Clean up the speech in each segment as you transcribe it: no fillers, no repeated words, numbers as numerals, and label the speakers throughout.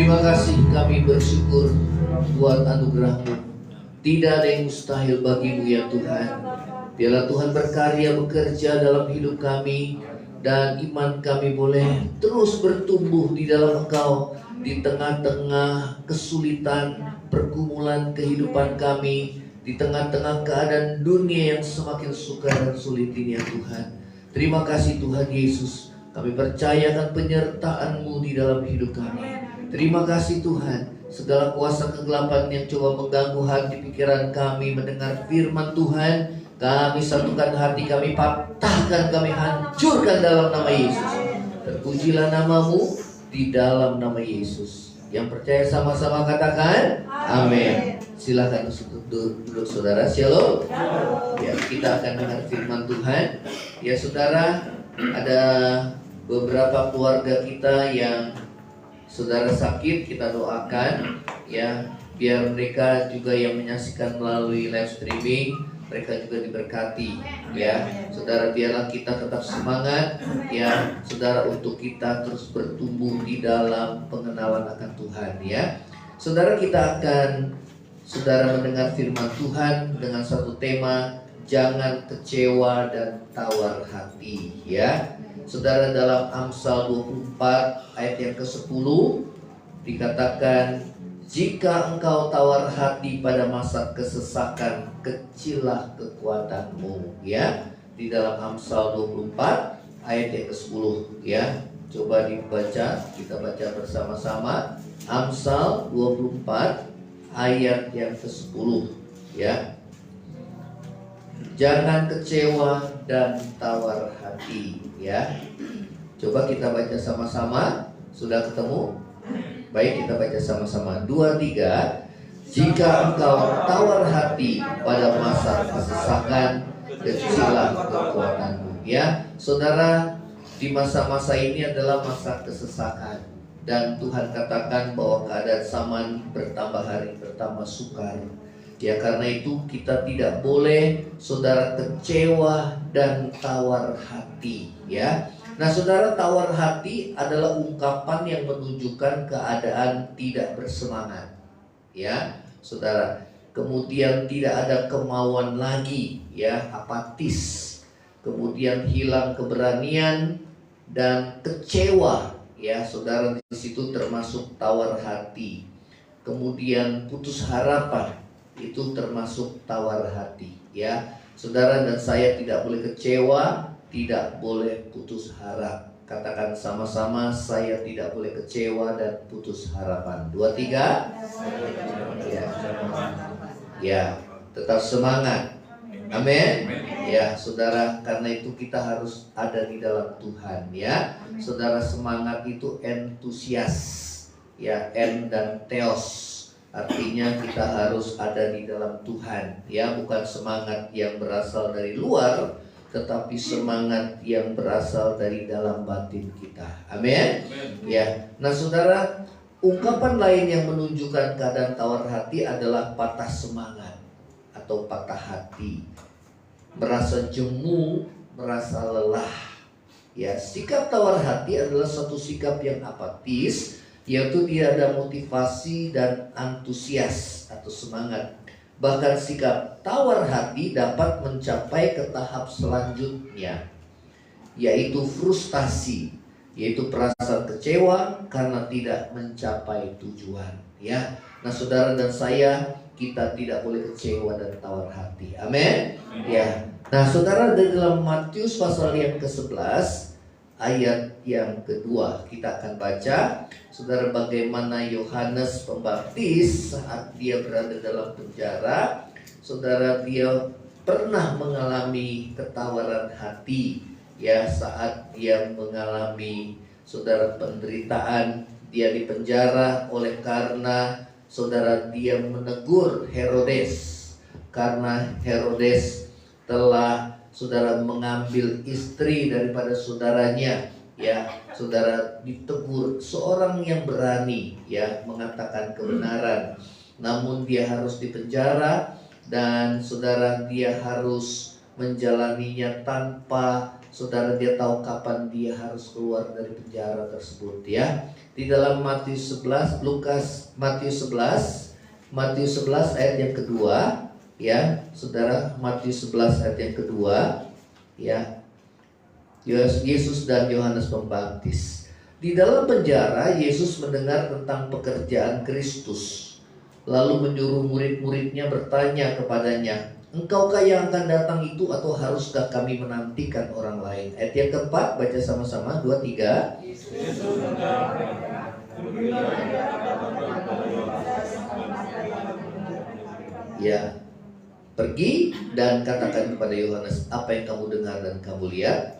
Speaker 1: Terima kasih, kami bersyukur buat anugerah-Mu. Tidak ada yang mustahil bagi-Mu ya Tuhan. Biarlah Tuhan berkarya bekerja dalam hidup kami, dan iman kami boleh terus bertumbuh di dalam Engkau di tengah-tengah kesulitan pergumulan kehidupan kami, di tengah-tengah keadaan dunia yang semakin sukar dan sulit ini ya Tuhan. Terima kasih Tuhan Yesus, kami percayakan penyertaan-Mu di dalam hidup kami. Terima kasih Tuhan, segala kuasa kegelapan yang coba mengganggu hati pikiran kami mendengar firman Tuhan, kami satukan hati kami, patahkan, kami hancurkan dalam nama Yesus. Terpujilah nama-Mu di dalam nama Yesus. Yang percaya sama-sama katakan amin. Silakan duduk saudara. Shalom. Ya, kita akan dengar firman Tuhan. Ya saudara, ada beberapa keluarga kita yang saudara sakit, kita doakan ya, biar mereka juga yang menyaksikan melalui live streaming, mereka juga diberkati ya. Saudara, biarlah kita tetap semangat ya saudara, untuk kita terus bertumbuh di dalam pengenalan akan Tuhan ya. Saudara, kita akan mendengar firman Tuhan dengan satu tema, jangan kecewa dan tawar hati ya. Saudara, dalam Amsal 24 ayat yang ke-10 dikatakan, jika engkau tawar hati pada masa kesesakan, kecillah kekuatanmu ya. Di dalam Amsal 24 ayat yang ke-10 ya. Coba dibaca, kita baca bersama-sama. Amsal 24 ayat yang ke-10 ya. Jangan kecewa dan tawar hati ya. Coba kita baca sama-sama. Sudah ketemu? Baik, kita baca sama-sama. 2, 3. Jika engkau tawar hati pada masa kesesakan, kecillah kekuatanmu ya. Saudara, di masa-masa ini adalah masa kesesakan, dan Tuhan katakan bahwa keadaan zaman bertambah hari bertambah sukar. Ya, karena itu kita tidak boleh saudara kecewa dan tawar hati ya. Nah saudara, tawar hati adalah ungkapan yang menunjukkan keadaan tidak bersemangat ya saudara. Kemudian tidak ada kemauan lagi ya, apatis. Kemudian hilang keberanian dan kecewa ya saudara, di situ termasuk tawar hati. Kemudian putus harapan, itu termasuk tawar hati ya. Saudara dan saya tidak boleh kecewa, tidak boleh putus harap. Katakan sama-sama, saya tidak boleh kecewa dan putus harapan. 2, 3. Ya. Ya, tetap semangat. Amin. Ya, saudara, karena itu kita harus ada di dalam Tuhan ya. Saudara, semangat itu entusias. Ya, en dan theos. Artinya kita harus ada di dalam Tuhan ya, bukan semangat yang berasal dari luar, tetapi semangat yang berasal dari dalam batin kita. Amin. Ya. Nah, saudara, ungkapan lain yang menunjukkan keadaan tawar hati adalah patah semangat atau patah hati, merasa jemu, merasa lelah. Ya, sikap tawar hati adalah satu sikap yang apatis, yaitu tidak ada motivasi dan antusias atau semangat. Bahkan sikap tawar hati dapat mencapai ke tahap selanjutnya, yaitu frustasi, yaitu perasaan kecewa karena tidak mencapai tujuan ya. Nah saudara dan saya, kita tidak boleh kecewa dan tawar hati. Amin ya. Nah saudara, dari dalam Matius pasal yang ke-11 ayat yang kedua kita akan baca, saudara, bagaimana Yohanes Pembaptis saat dia berada dalam penjara, saudara, dia pernah mengalami ketawaran hati ya, saat dia mengalami saudara penderitaan. Dia di penjara oleh karena saudara dia menegur Herodes, karena Herodes telah saudara mengambil istri daripada saudaranya ya. Saudara, ditegur seorang yang berani ya mengatakan kebenaran, namun dia harus dipenjara, dan saudara dia harus menjalaninya tanpa saudara dia tahu kapan dia harus keluar dari penjara tersebut ya. Di dalam Matius 11, Matius 11 ayat yang kedua ya, saudara, Matius 11 ayat yang kedua ya. Yesus dan Yohanes Pembaptis. Di dalam penjara Yesus mendengar tentang pekerjaan Kristus, lalu menyuruh murid-muridnya bertanya kepadanya, "Engkaukah yang akan datang itu, atau haruskah kami menantikan orang lain?" Ayat yang keempat, baca sama-sama, 2, 3. Ya, pergi dan katakan kepada Yohanes apa yang kamu dengar dan kamu lihat.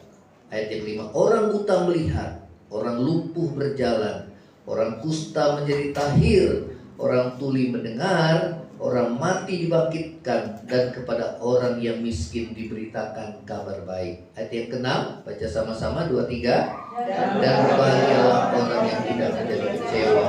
Speaker 1: Ayat yang 5, orang buta melihat, orang lumpuh berjalan, orang kusta menjadi tahir, orang tuli mendengar, orang mati dibangkitkan, dan kepada orang yang miskin diberitakan kabar baik. Ayat yang ke-6, baca sama-sama, 2, 3. Dan berbahagialah orang yang tidak menjadi kecewa.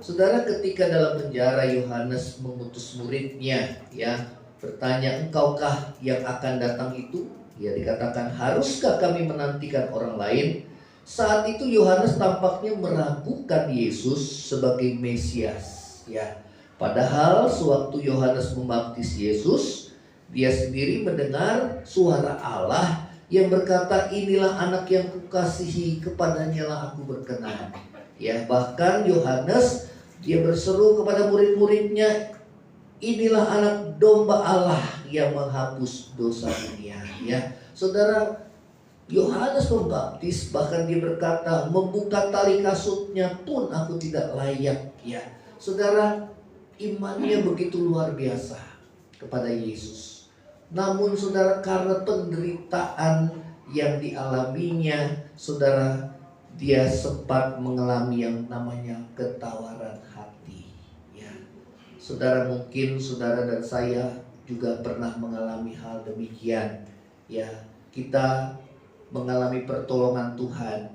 Speaker 1: Saudara, ketika dalam penjara Yohanes mengutus muridnya ya, bertanya, "Engkaukah yang akan datang itu?" Ya, dikatakan, "Haruskah kami menantikan orang lain?" Saat itu Yohanes tampaknya meragukan Yesus sebagai Mesias ya. Padahal sewaktu Yohanes membaptis Yesus, dia sendiri mendengar suara Allah yang berkata, "Inilah anak yang kukasihi, kepadanya lah aku berkenan." Ya, bahkan Yohanes dia berseru kepada murid-muridnya, "Inilah anak domba Allah yang menghapus dosa dunia." Ya, saudara, Yohanes Pembaptis bahkan dia berkata, "Membuka tali kasutnya pun aku tidak layak." Ya, saudara, imannya begitu luar biasa kepada Yesus. Namun saudara, karena penderitaan yang dialaminya, saudara, dia sempat mengalami yang namanya ketawaran hati. Ya, saudara, mungkin saudara dan saya juga pernah mengalami hal demikian. Ya, kita mengalami pertolongan Tuhan,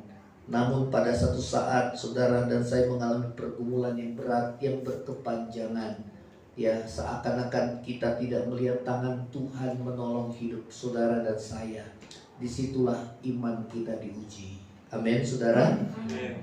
Speaker 1: namun pada satu saat saudara dan saya mengalami pergumulan yang berat, yang berkepanjangan. Ya, seakan-akan kita tidak melihat tangan Tuhan menolong hidup saudara dan saya. Disitulah iman kita diuji. Amin, saudara.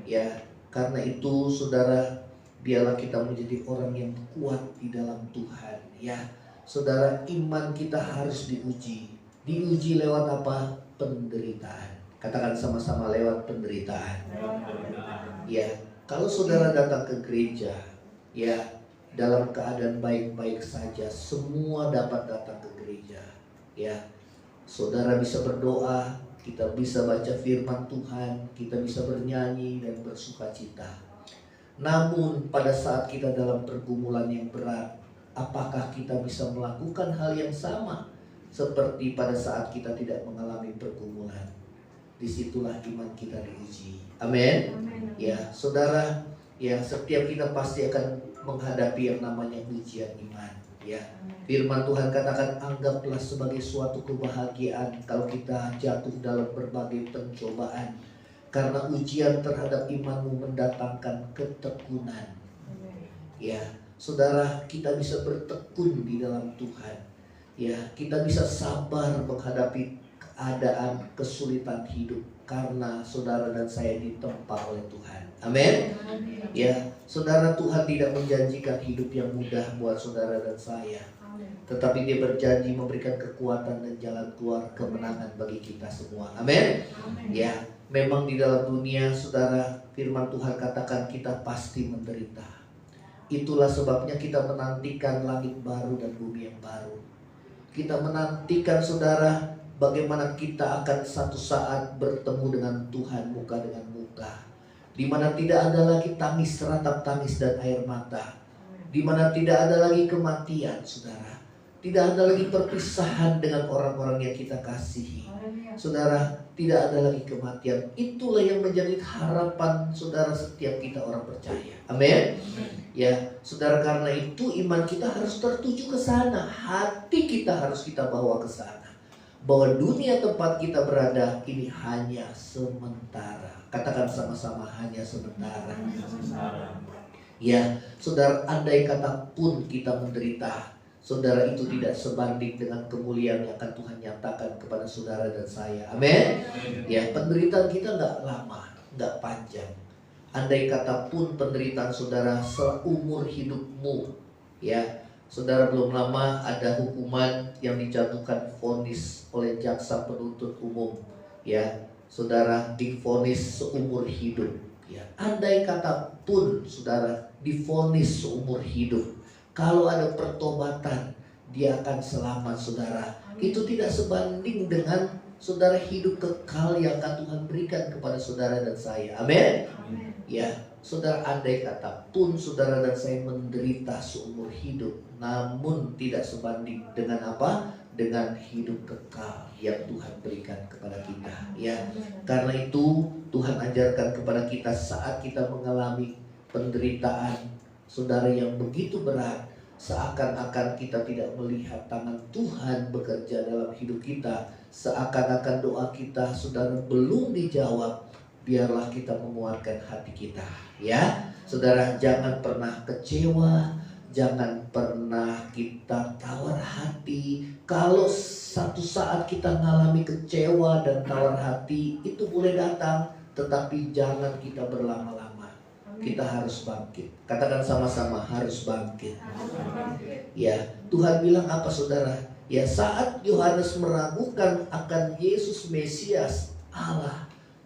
Speaker 1: Ya, karena itu saudara, biarlah kita menjadi orang yang kuat di dalam Tuhan. Ya, saudara, iman kita harus diuji. Diuji lewat apa? Penderitaan. Katakan sama-sama, lewat penderitaan. Ya, kalau saudara datang ke gereja, ya, dalam keadaan baik-baik saja, semua dapat datang ke gereja. Ya, saudara bisa berdoa, kita bisa baca firman Tuhan, kita bisa bernyanyi dan bersukacita. Namun pada saat kita dalam pergumulan yang berat, apakah kita bisa melakukan hal yang sama seperti pada saat kita tidak mengalami pergumulan? Disitulah iman kita diuji. Amin. Ya, saudara, ya, setiap kita pasti akan menghadapi yang namanya ujian iman. Ya, firman Tuhan katakan, anggaplah sebagai suatu kebahagiaan kalau kita jatuh dalam berbagai pencobaan, karena ujian terhadap imanmu mendatangkan ketekunan. Ya, saudara, kita bisa bertekun di dalam Tuhan. Ya, kita bisa sabar menghadapi keadaan kesulitan hidup karena saudara dan saya ditempa oleh Tuhan. Amin. Ya, saudara, Tuhan tidak menjanjikan hidup yang mudah buat saudara dan saya, tetapi Dia berjanji memberikan kekuatan dan jalan keluar kemenangan bagi kita semua. Amin. Ya, memang di dalam dunia, saudara, firman Tuhan katakan kita pasti menderita. Itulah sebabnya kita menantikan langit baru dan bumi yang baru. Kita menantikan, saudara, bagaimana kita akan satu saat bertemu dengan Tuhan muka dengan muka, di mana tidak ada lagi tangis, ratap tangis dan air mata, di mana tidak ada lagi kematian, saudara. Tidak ada lagi perpisahan dengan orang-orang yang kita kasihi, saudara. Tidak ada lagi kematian. Itulah yang menjadi harapan saudara setiap kita orang percaya. Amin. Ya, saudara, karena itu iman kita harus tertuju ke sana. Hati kita harus kita bawa ke sana, bahwa dunia tempat kita berada ini hanya sementara. Katakan sama-sama, hanya sementara. Ya, saudara, andai kata pun kita menderita, saudara, itu tidak sebanding dengan kemuliaan yang akan Tuhan nyatakan kepada saudara dan saya. Amin. Ya, penderitaan kita nggak lama, nggak panjang. Andai kata pun penderitaan saudara seumur hidupmu, ya, saudara, belum lama ada hukuman yang dijatuhkan vonis oleh jaksa penuntut umum, ya, saudara, divonis seumur hidup. Ya, andai kata pun saudara divonis seumur hidup, kalau ada pertobatan, dia akan selamat, saudara. Itu tidak sebanding dengan saudara hidup kekal yang akan Tuhan berikan kepada saudara dan saya. Amin. Ya, saudara, andai kata pun saudara dan saya menderita seumur hidup, namun tidak sebanding dengan apa? Dengan hidup kekal yang Tuhan berikan kepada kita. Ya, karena itu Tuhan ajarkan kepada kita saat kita mengalami penderitaan, saudara, yang begitu berat, seakan-akan kita tidak melihat tangan Tuhan bekerja dalam hidup kita, seakan-akan doa kita, saudara, belum dijawab, biarlah kita menguatkan hati kita. Ya, saudara, jangan pernah kecewa, jangan pernah kita tawar hati. Kalau satu saat kita mengalami kecewa dan tawar hati, itu boleh datang, tetapi jangan kita berlama-lama. Kita harus bangkit. Katakan sama-sama, harus bangkit. Ya, Tuhan bilang apa, saudara? Ya, saat Yohanes meragukan akan Yesus Mesias Allah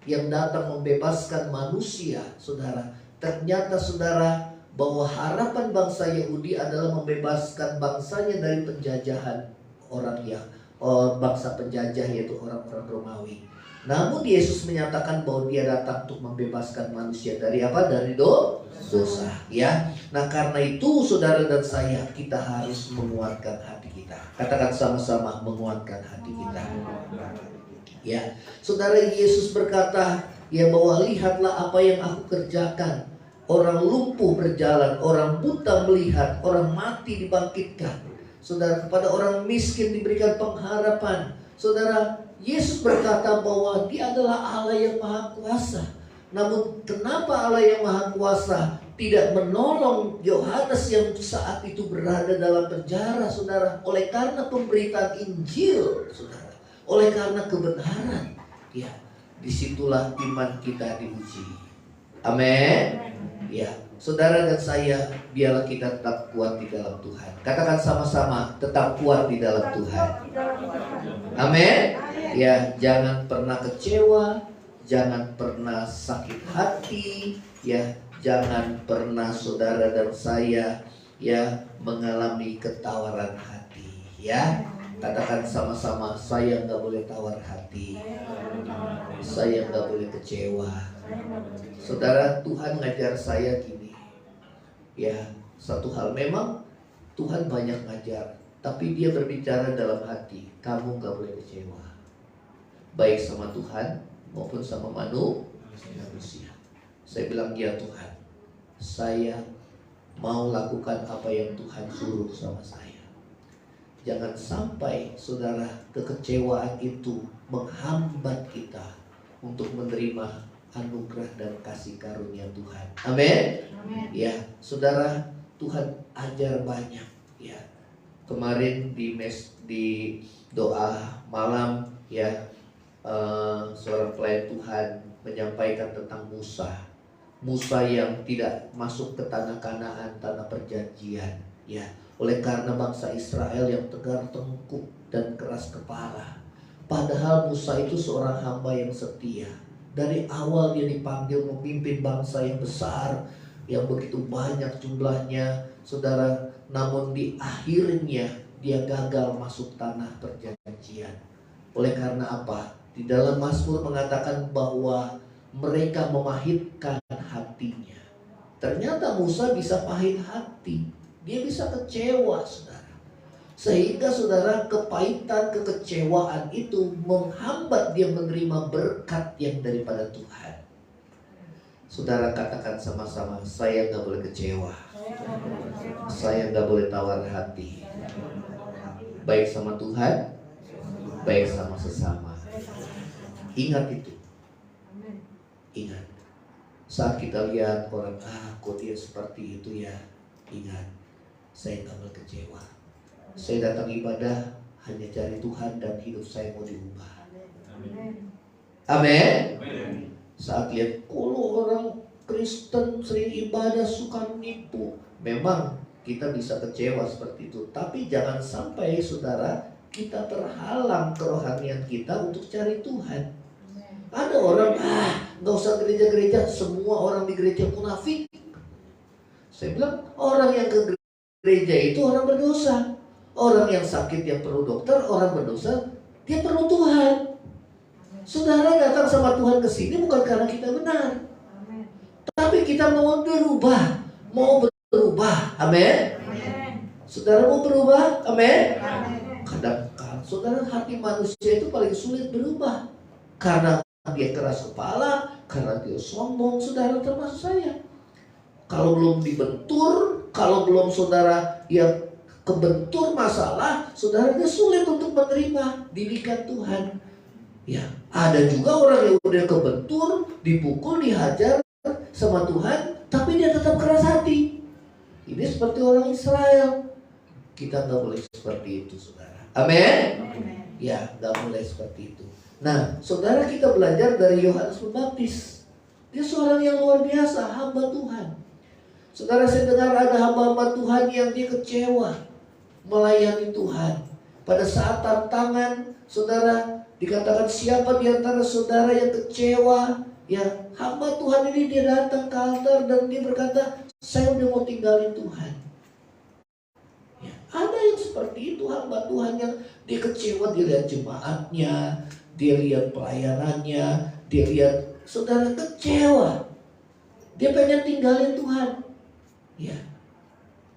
Speaker 1: yang datang membebaskan manusia, saudara, ternyata, saudara, bahwa harapan bangsa Yahudi adalah membebaskan bangsanya dari penjajahan bangsa penjajah, yaitu orang-orang Romawi. Namun Yesus menyatakan bahwa dia datang untuk membebaskan manusia dari apa? Dari dosa. Ya. Nah, karena itu saudara dan saya, kita harus menguatkan hati kita. Katakan sama-sama, menguatkan hati kita. Ya, saudara, Yesus berkata, ya, bahwa lihatlah apa yang aku kerjakan. Orang lumpuh berjalan, orang buta melihat, orang mati dibangkitkan. Saudara, kepada orang miskin diberikan pengharapan. Saudara, Yesus berkata bahwa dia adalah Allah yang Maha Kuasa. Namun kenapa Allah yang Maha Kuasa tidak menolong Yohanes yang saat itu berada dalam penjara, saudara? Oleh karena pemberitaan Injil, saudara. Oleh karena kebenaran. Ya, disitulah iman kita diuji. Amin. Ya, saudara dan saya, biarlah kita tetap kuat di dalam Tuhan. Katakan sama-sama, tetap kuat di dalam Tuhan. Amin. Ya, jangan pernah kecewa, jangan pernah sakit hati, ya, jangan pernah saudara dan saya, ya, mengalami ketawaran hati, ya. Katakan sama-sama, saya nggak boleh tawar hati, saya nggak boleh kecewa. Saudara, Tuhan ngajar saya gini, ya, satu hal, memang Tuhan banyak ngajar, tapi dia berbicara dalam hati, kamu nggak boleh kecewa, baik sama Tuhan maupun sama manusia. Saya bilang, ya Tuhan, saya mau lakukan apa yang Tuhan suruh sama saya. Jangan sampai, saudara, kekecewaan itu menghambat kita untuk menerima anugerah dan kasih karunia Tuhan. Amin. Ya, saudara, Tuhan ajar banyak. Ya, kemarin di doa malam, ya, seorang pelayan Tuhan menyampaikan tentang Musa yang tidak masuk ke tanah Kanaan, tanah perjanjian. Ya, oleh karena bangsa Israel yang tegar tengkuk dan keras kepala. Padahal Musa itu seorang hamba yang setia. Dari awal dia dipanggil memimpin bangsa yang besar, yang begitu banyak jumlahnya, saudara. Namun di akhirnya dia gagal masuk tanah perjanjian. Oleh karena apa? Di dalam Mazmur mengatakan bahwa mereka memahitkan hatinya. Ternyata Musa bisa pahit hati. Dia bisa kecewa, saudara. Sehingga, saudara, kepahitan, kekecewaan itu menghambat dia menerima berkat yang daripada Tuhan. Saudara, katakan sama-sama, saya gak boleh kecewa, saya gak boleh tawar hati, baik sama Tuhan, baik sama sesama. Ingat itu. Ingat. Saat kita lihat orang, kok dia seperti itu ya, ingat, saya gak boleh kecewa. Saya datang ibadah hanya cari Tuhan dan hidup saya mau diubah. Amin. Saat lihat kalau orang Kristen sering ibadah suka nipu, memang kita bisa kecewa seperti itu. Tapi jangan sampai saudara kita terhalang kerohanian kita untuk cari Tuhan. Ada orang nggak usah gereja-gereja, semua orang di gereja munafik. Saya bilang orang yang ke gereja itu orang berdosa. Orang yang sakit yang perlu dokter, orang berdosa, dia perlu Tuhan. Saudara datang sama Tuhan ke sini bukan karena kita benar, tapi kita mau berubah, amin. Saudara mau berubah, amin. Kadang-kadang saudara, hati manusia itu paling sulit berubah karena dia keras kepala, karena dia sombong. Saudara termasuk saya. Kalau belum dibentur, kalau belum saudara yang kebentur masalah, saudaranya sulit untuk menerima didikan Tuhan. Ya, ada juga orang yang udah kebentur, dipukul, dihajar sama Tuhan, tapi dia tetap keras hati. Ini seperti orang Israel. Kita nggak boleh seperti itu, saudara. Amin. Ya, nggak boleh seperti itu. Nah, saudara, kita belajar dari Yohanes Pembaptis. Dia seorang yang luar biasa, hamba Tuhan. Saudara, saya dengar ada hamba-hamba Tuhan yang dia kecewa melayani Tuhan. Pada saat tantangan, saudara, dikatakan siapa di antara saudara yang kecewa? Ya, hamba Tuhan ini dia datang ke altar dan dia berkata, saya udah mau tinggalin Tuhan. Ya, ada yang seperti itu, hamba Tuhan yang dia kecewa, dia lihat jemaatnya, dia lihat pelayanannya, dia lihat saudara kecewa. Dia pengen tinggalin Tuhan. Ya,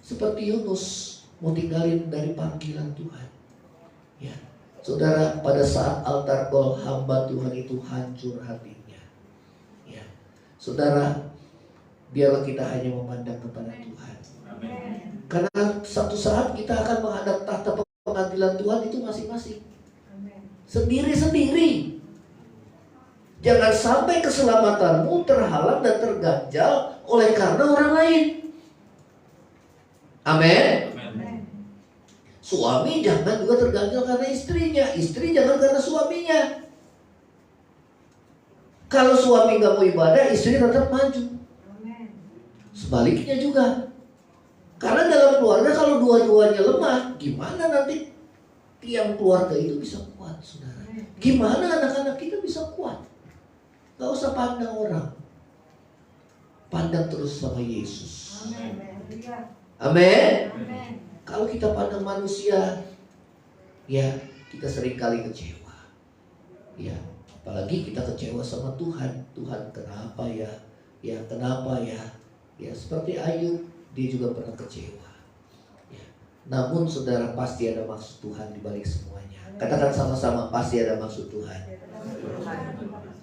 Speaker 1: seperti Yunus mau tinggalin dari panggilan Tuhan. Ya, saudara, pada saat altar gol hamba Tuhan itu hancur hatinya. Ya, saudara, biarlah kita hanya memandang kepada Tuhan. Amen. Karena satu saat kita akan menghadap tahta pengadilan Tuhan itu masing-masing. Sendiri-sendiri. Jangan sampai keselamatanmu terhalang dan terganjal oleh karena orang lain. Amin. Suami jangan juga terganjal karena istrinya, istri jangan karena suaminya. Kalau suami nggak mau ibadah, istri tetap maju. Sebaliknya juga. Karena dalam keluarga kalau dua-duanya lemah, gimana nanti tiang keluarga itu bisa kuat, saudara? Gimana anak-anak kita bisa kuat? Gak usah pandang orang, pandang terus sama Yesus. Amin. Kalau kita pandang manusia, ya kita sering kali kecewa. Ya, apalagi kita kecewa sama Tuhan. Tuhan kenapa ya? Ya kenapa ya? Ya seperti Ayub, dia juga pernah kecewa. Ya. Namun saudara, pasti ada maksud Tuhan di balik semuanya. Katakan sama-sama, pasti ada maksud Tuhan.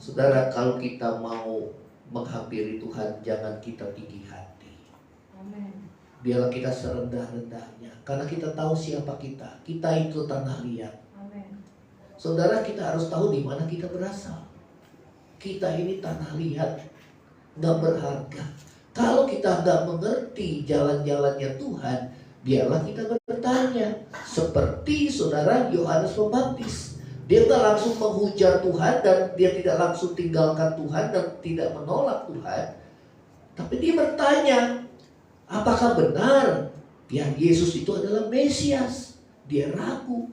Speaker 1: Saudara, kalau kita mau menghampiri Tuhan, jangan kita tinggi hati. Biarlah kita serendah-rendahnya, karena kita tahu siapa kita. Kita itu tanah liat. Saudara, kita harus tahu di mana kita berasal. Kita ini tanah liat, gak berharga. Kalau kita gak mengerti jalan-jalannya Tuhan, biarlah kita bertanya. Seperti saudara Yohanes Pembaptis, dia gak langsung menghujat Tuhan dan dia tidak langsung tinggalkan Tuhan dan tidak menolak Tuhan, tapi dia bertanya, apakah benar ya Yesus itu adalah Mesias? Dia ragu.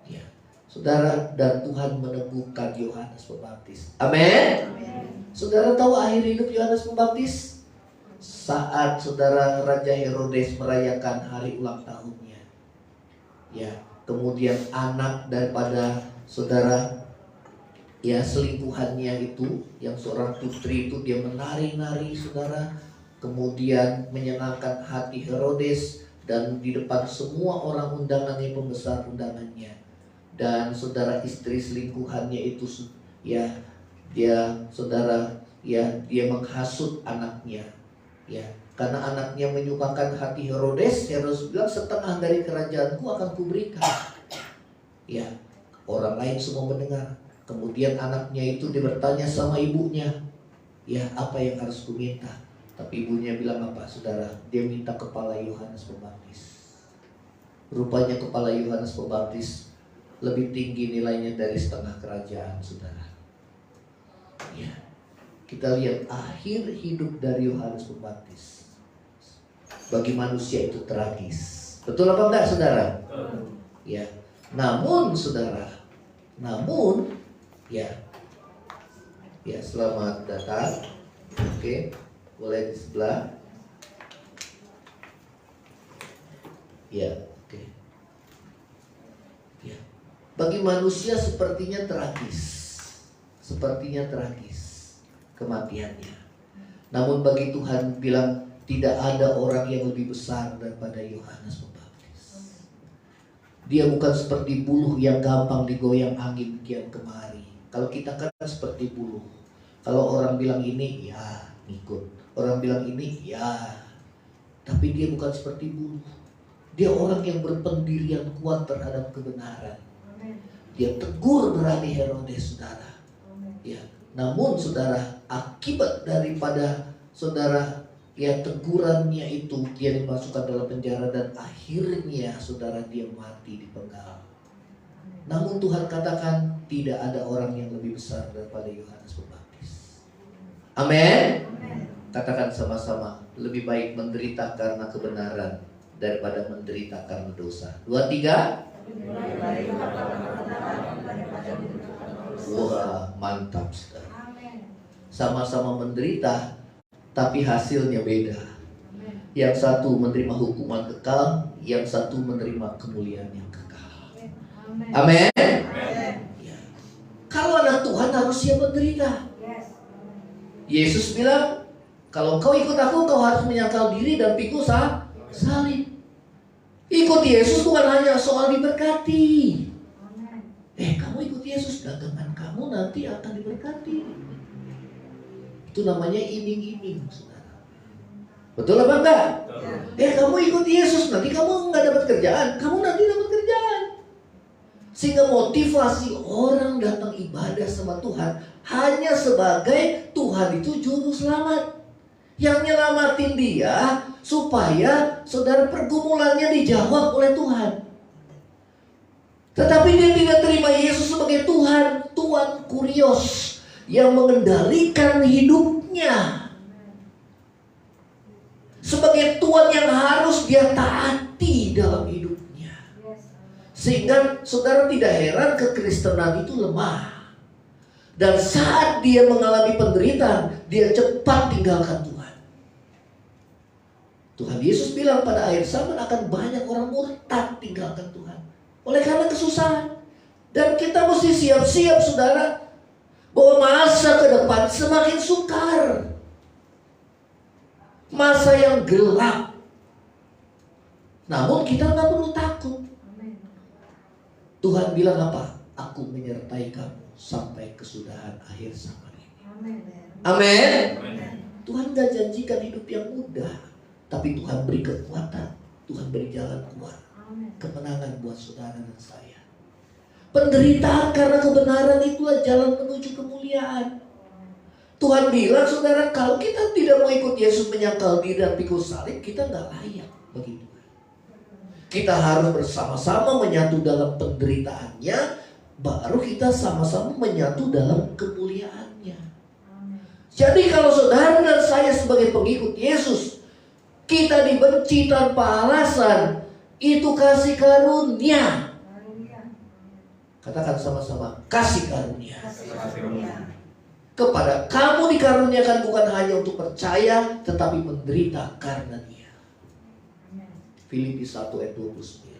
Speaker 1: Ya, saudara, dan Tuhan meneguhkan Yohanes Pembaptis. Amin. Saudara tahu akhir hidup Yohanes Pembaptis? Saat saudara Raja Herodes merayakan hari ulang tahunnya. Ya, kemudian anak daripada saudara ya selingkuhannya itu, yang seorang putri itu, dia menari-nari saudara, kemudian menyenangkan hati Herodes dan di depan semua orang undangannya, pembesar undangannya. Dan saudara istri selingkuhannya itu ya dia saudara ya dia menghasut anaknya. Ya, karena anaknya menyukakan hati Herodes, Herodes bilang setengah dari kerajaanku akan kuberikan. Ya, orang lain semua mendengar. Kemudian anaknya itu dia bertanya sama ibunya, ya apa yang harus kuminta? Tapi ibunya bilang apa, saudara? Dia minta kepala Yohanes Pembaptis. Rupanya kepala Yohanes Pembaptis lebih tinggi nilainya dari setengah kerajaan, saudara. Ya, kita lihat akhir hidup dari Yohanes Pembaptis. Bagi manusia itu tragis. Betul apa enggak, saudara? Ya. Namun, saudara, ya, selamat datang. Oke, boleh di sebelah. Ya, oke. Ya. Bagi manusia sepertinya tragis kematiannya. Namun bagi Tuhan bilang tidak ada orang yang lebih besar daripada Yohanes Pembaptis. Dia bukan seperti buluh yang gampang digoyang angin kian kemari. Kalau kita kan seperti buluh. Kalau orang bilang ini, ya ikut. Orang bilang ini, ya. Tapi dia bukan seperti buluh. Dia orang yang berpendirian kuat terhadap kebenaran. Dia tegur berani Herodes, saudara. Ya, namun saudara, akibat daripada saudara ya tegurannya itu, dia dimasukkan dalam penjara dan akhirnya saudara dia mati dipenggal. Namun Tuhan katakan tidak ada orang yang lebih besar daripada Yohanes Pembaptis. Amin. Katakan sama-sama, lebih baik menderita karena kebenaran daripada menderita karena dosa. 2, 3. Wah, mantap, saudara. Sama-sama menderita, tapi hasilnya beda. Yang satu menerima hukuman kekal, yang satu menerima kemuliaan yang kekal. Amin. Ya. Kalau anak Tuhan harus siap menderita. Yesus bilang, kalau kau ikut aku, kau harus menyangkal diri dan pikul salib. Ikut Yesus bukan hanya soal diberkati. Kamu ikut Yesus, dagangan kamu nanti akan diberkati. Itu namanya iming-iming, saudara. Betul apa enggak? Kamu ikut Yesus, nanti kamu nggak dapat kerjaan, kamu nanti dapat kerjaan. Sehingga motivasi orang datang ibadah sama Tuhan hanya sebagai Tuhan itu juru selamat yang nyelamatin dia supaya saudara pergumulannya dijawab oleh Tuhan. Tetapi dia tidak terima Yesus sebagai Tuhan kurios yang mengendalikan hidupnya, sebagai Tuhan yang harus dia taati dalam hidupnya. Sehingga saudara tidak heran kekristenan itu lemah. Dan saat dia mengalami penderitaan, dia cepat tinggalkan Tuhan. Tuhan Yesus bilang pada akhir zaman akan banyak orang murtad tinggalkan Tuhan oleh karena kesusahan. Dan kita mesti siap-siap, saudara, bahwa masa ke depan semakin sukar, masa yang gelap. Namun kita nggak perlu takut. Tuhan bilang apa? Aku menyertai kamu sampai kesudahan akhir zaman ini. Amin. Tuhan gak janjikan hidup yang mudah, tapi Tuhan beri kekuatan, Tuhan beri jalan keluar, kemenangan buat saudara dan saya. Penderitaan karena kebenaran itulah jalan menuju kemuliaan. Tuhan bilang, saudara, kalau kita tidak mau ikut Yesus menyangkal diri dan pikul salib, kita nggak layak bagi Tuhan. Kita harus bersama-sama menyatu dalam penderitaannya, baru kita sama-sama menyatu dalam kemuliaannya. Jadi kalau saudara dan saya sebagai pengikut Yesus, kita dibenci tanpa alasan, itu kasih karunia. Katakan sama-sama, kasih karunia. Kepada kamu dikaruniakan bukan hanya untuk percaya, tetapi menderita karena Dia. Filipi 1 ayat 29.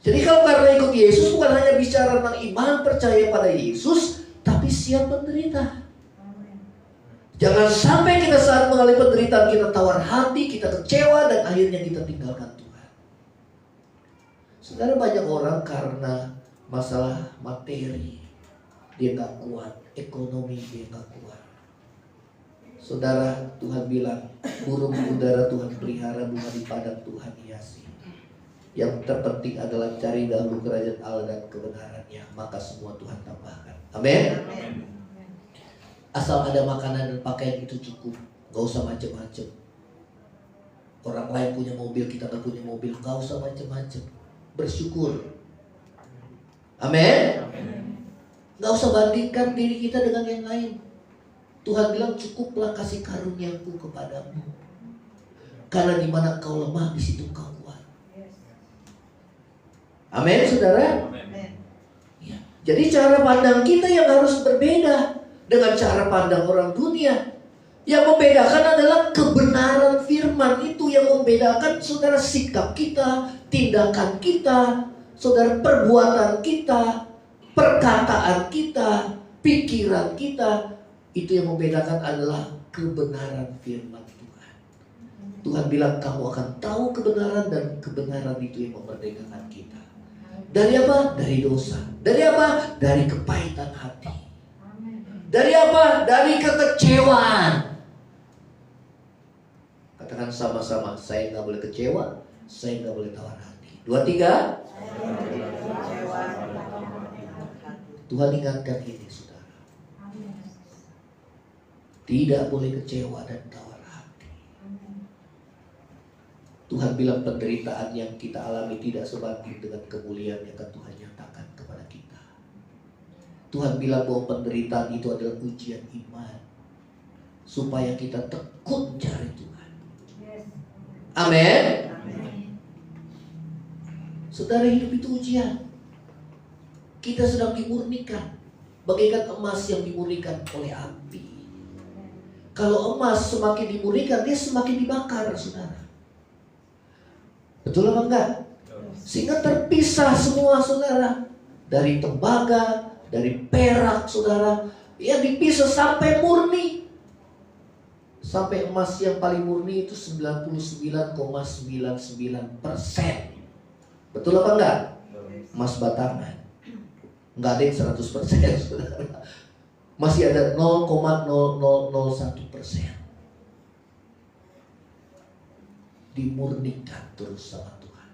Speaker 1: Jadi kalau karena ikut Yesus bukan hanya bicara tentang iman percaya pada Yesus, tapi siap menderita. Jangan sampai kita saat mengalami penderitaan kita tawar hati, kita kecewa, dan akhirnya kita tinggalkan Tuhan. Saudara, banyak orang karena masalah materi, dia gak kuat, ekonomi dia gak kuat. Saudara, Tuhan bilang, burung udara Tuhan pelihara, bunga di padang Tuhan hiasi. Yang terpenting adalah cari dahulu kerajaan Allah dan kebenarannya, maka semua Tuhan tambahkan. Amin. Asal ada makanan dan pakaian itu cukup, gak usah macam-macam. Orang lain punya mobil, kita gak punya mobil. Gak usah macam-macam. Bersyukur. Amin. Gak usah bandingkan diri kita dengan yang lain. Tuhan bilang cukuplah kasih karuniaku kepadamu. Karena di mana kau lemah, di situ kau kuat. Amin, saudara. Ya. Jadi cara pandang kita yang harus berbeda dengan cara pandang orang dunia. Yang membedakan adalah kebenaran firman itu yang membedakan, saudara, sikap kita, tindakan kita, saudara, perbuatan kita, perkataan kita, pikiran kita. Itu yang membedakan adalah kebenaran firman Tuhan. Tuhan bilang kamu akan tahu kebenaran, dan kebenaran itu yang memerdekakan kita. Dari apa? Dari dosa. Dari apa? Dari kepahitan hati. Dari apa? Dari kekecewaan. Katakan sama-sama, saya gak boleh kecewa, saya gak boleh tawar hati. 2, 3. Tuhan ingatkan ini, saudara. Tidak boleh kecewa dan tawar hati. Tuhan bilang penderitaan yang kita alami tidak sebanding dengan kemuliaan yang akan Tuhan nyatakan kepada kita. Tuhan bilang bahwa penderitaan itu adalah ujian iman, supaya kita tekun cari Tuhan. Amin. Saudara, hidup itu ujian. Kita sedang dimurnikan bagaikan emas yang dimurnikan oleh api. Kalau emas semakin dimurnikan, dia semakin dibakar, saudara. Betul apa enggak? Sehingga terpisah semua, saudara. Dari tembaga, dari perak, saudara. Ya dipisah sampai murni. Sampai emas yang paling murni itu 99,99%. Betul apa enggak? Emas batangan. Enggak ada yang 100%, saudara. Masih ada 0,0001%. Dimurnikan terus sama Tuhan.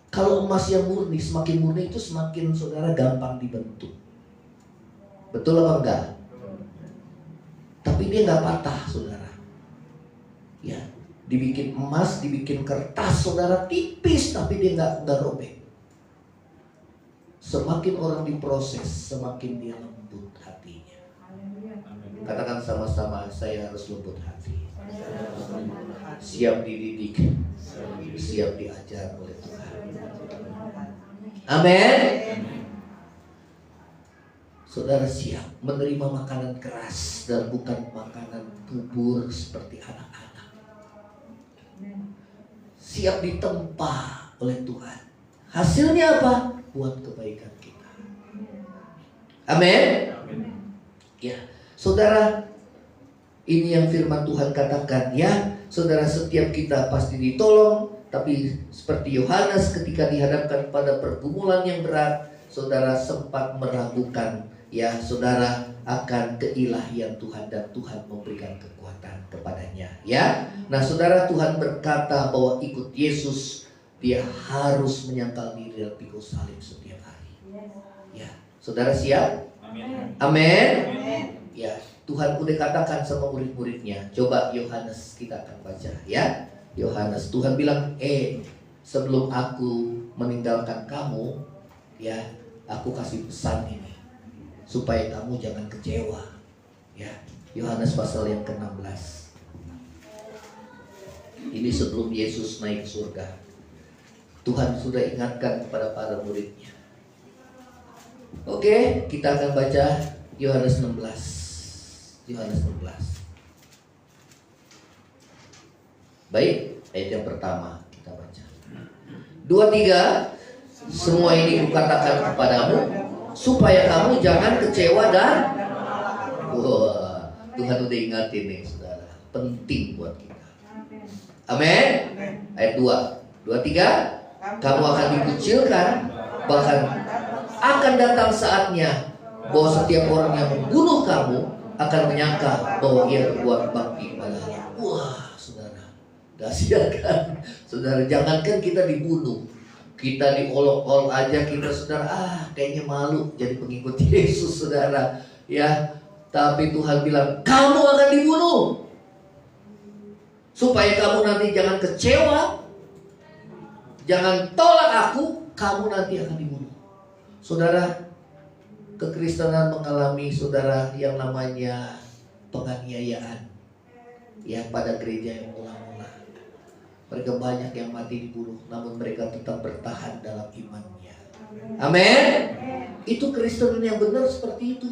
Speaker 1: Kalau emas yang murni, semakin murni itu semakin, saudara, gampang dibentuk. Betul apa enggak? Tapi dia nggak patah, saudara. Ya, dibikin emas, dibikin kertas, saudara, tipis, tapi dia nggak robek. Semakin orang diproses, semakin dia lembut hatinya. Katakan sama-sama, saya harus lembut hati. Siap dididik, siap diajar oleh Tuhan. Amin. Saudara siap menerima makanan keras dan bukan makanan bubur seperti anak-anak. Siap ditempa oleh Tuhan. Hasilnya apa? Buat kebaikan kita. Amin. Ya, saudara, ini yang firman Tuhan katakan, ya. Saudara, setiap kita pasti ditolong. Tapi seperti Yohanes ketika dihadapkan pada pergumulan yang berat, saudara sempat meragukan, ya, saudara, akan keilahian Tuhan, dan Tuhan memberikan kekuatan kepadanya, ya. Nah, saudara, Tuhan berkata bahwa ikut Yesus, dia harus menyangkal diri dan pikul salib setiap hari. Ya, saudara siap? Amin. Ya, Tuhan udah katakan sama murid-muridnya. Coba Yohanes kita akan baca, ya. Yohanes, Tuhan bilang, sebelum aku meninggalkan kamu, ya, aku kasih pesan ini supaya kamu jangan kecewa, ya. Yohanes pasal yang ke-16. Ini sebelum Yesus naik ke surga. Tuhan sudah ingatkan kepada para muridnya. Oke, kita akan baca Yohanes 16. Yohanes 16. Baik, ayat yang pertama kita baca. 2, 3. Semua ini kukatakan kepadamu supaya kamu jangan kecewa dan Tuhan udah ingatin nih, saudara. Penting buat kita. Amin. Ayat 2. 2, 3. Kamu akan dikucilkan, bahkan akan datang saatnya bahwa setiap orang yang membunuh kamu akan menyangka bahwa ia berbuat bakti kepada-Nya. Wah, saudara, dahsyat kan? Saudara, jangankan kita dibunuh, kita diolok-olok aja kita, saudara, kayaknya malu jadi pengikut Yesus, saudara, ya. Tapi Tuhan bilang, kamu akan dibunuh. Supaya kamu nanti jangan kecewa, jangan tolak aku, kamu nanti akan dibunuh. Saudara, kekristenan mengalami saudara yang namanya penganiayaan. Ya, pada gereja yang mula-mula. Mereka banyak yang mati dibunuh, namun mereka tetap bertahan dalam imannya. Amin. Itu Kristen yang benar seperti itu.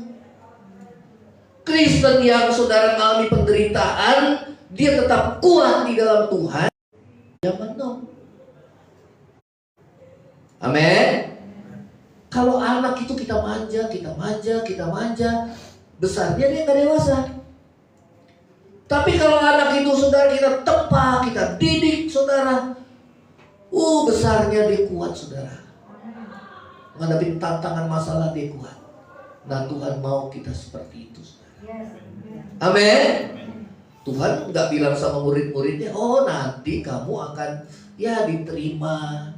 Speaker 1: Kristen yang saudara mengalami penderitaan, dia tetap kuat di dalam Tuhan. Dia menang. Amin. Kalau anak itu kita manja, besarnya dia nggak dewasa. Tapi kalau anak itu saudara kita tempa, kita didik saudara, besarnya dia kuat saudara. Menghadapi tantangan masalah dia kuat. Nah, Tuhan mau kita seperti itu saudara. Amin. Tuhan nggak bilang sama murid-muridnya, nanti kamu akan diterima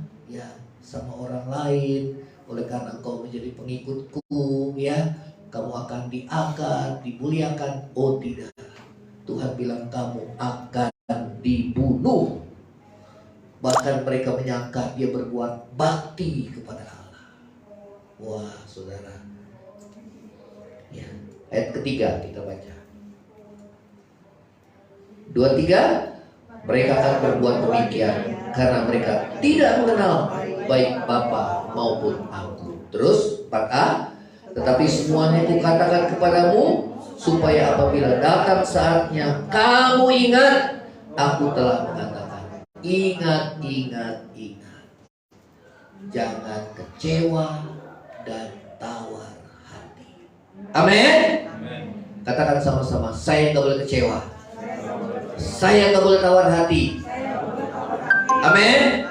Speaker 1: sama orang lain. Oleh karena engkau menjadi pengikutku, kamu akan diangkat, dimuliakan. Oh tidak. Tuhan bilang kamu akan dibunuh. Bahkan mereka menyangka dia berbuat bakti kepada Allah. Wah saudara. Ayat ketiga kita baca. 2-3. Mereka akan berbuat demikian karena mereka tidak mengenal baik Bapa maupun aku. Terus 4a. Tetapi semuanya kukatakan kepadamu, supaya apabila datang saatnya kamu ingat, aku telah mengatakan. Ingat. Jangan kecewa dan tawar hati. Amin. Katakan sama-sama, saya nggak boleh kecewa. Saya nggak boleh tawar hati. Amin.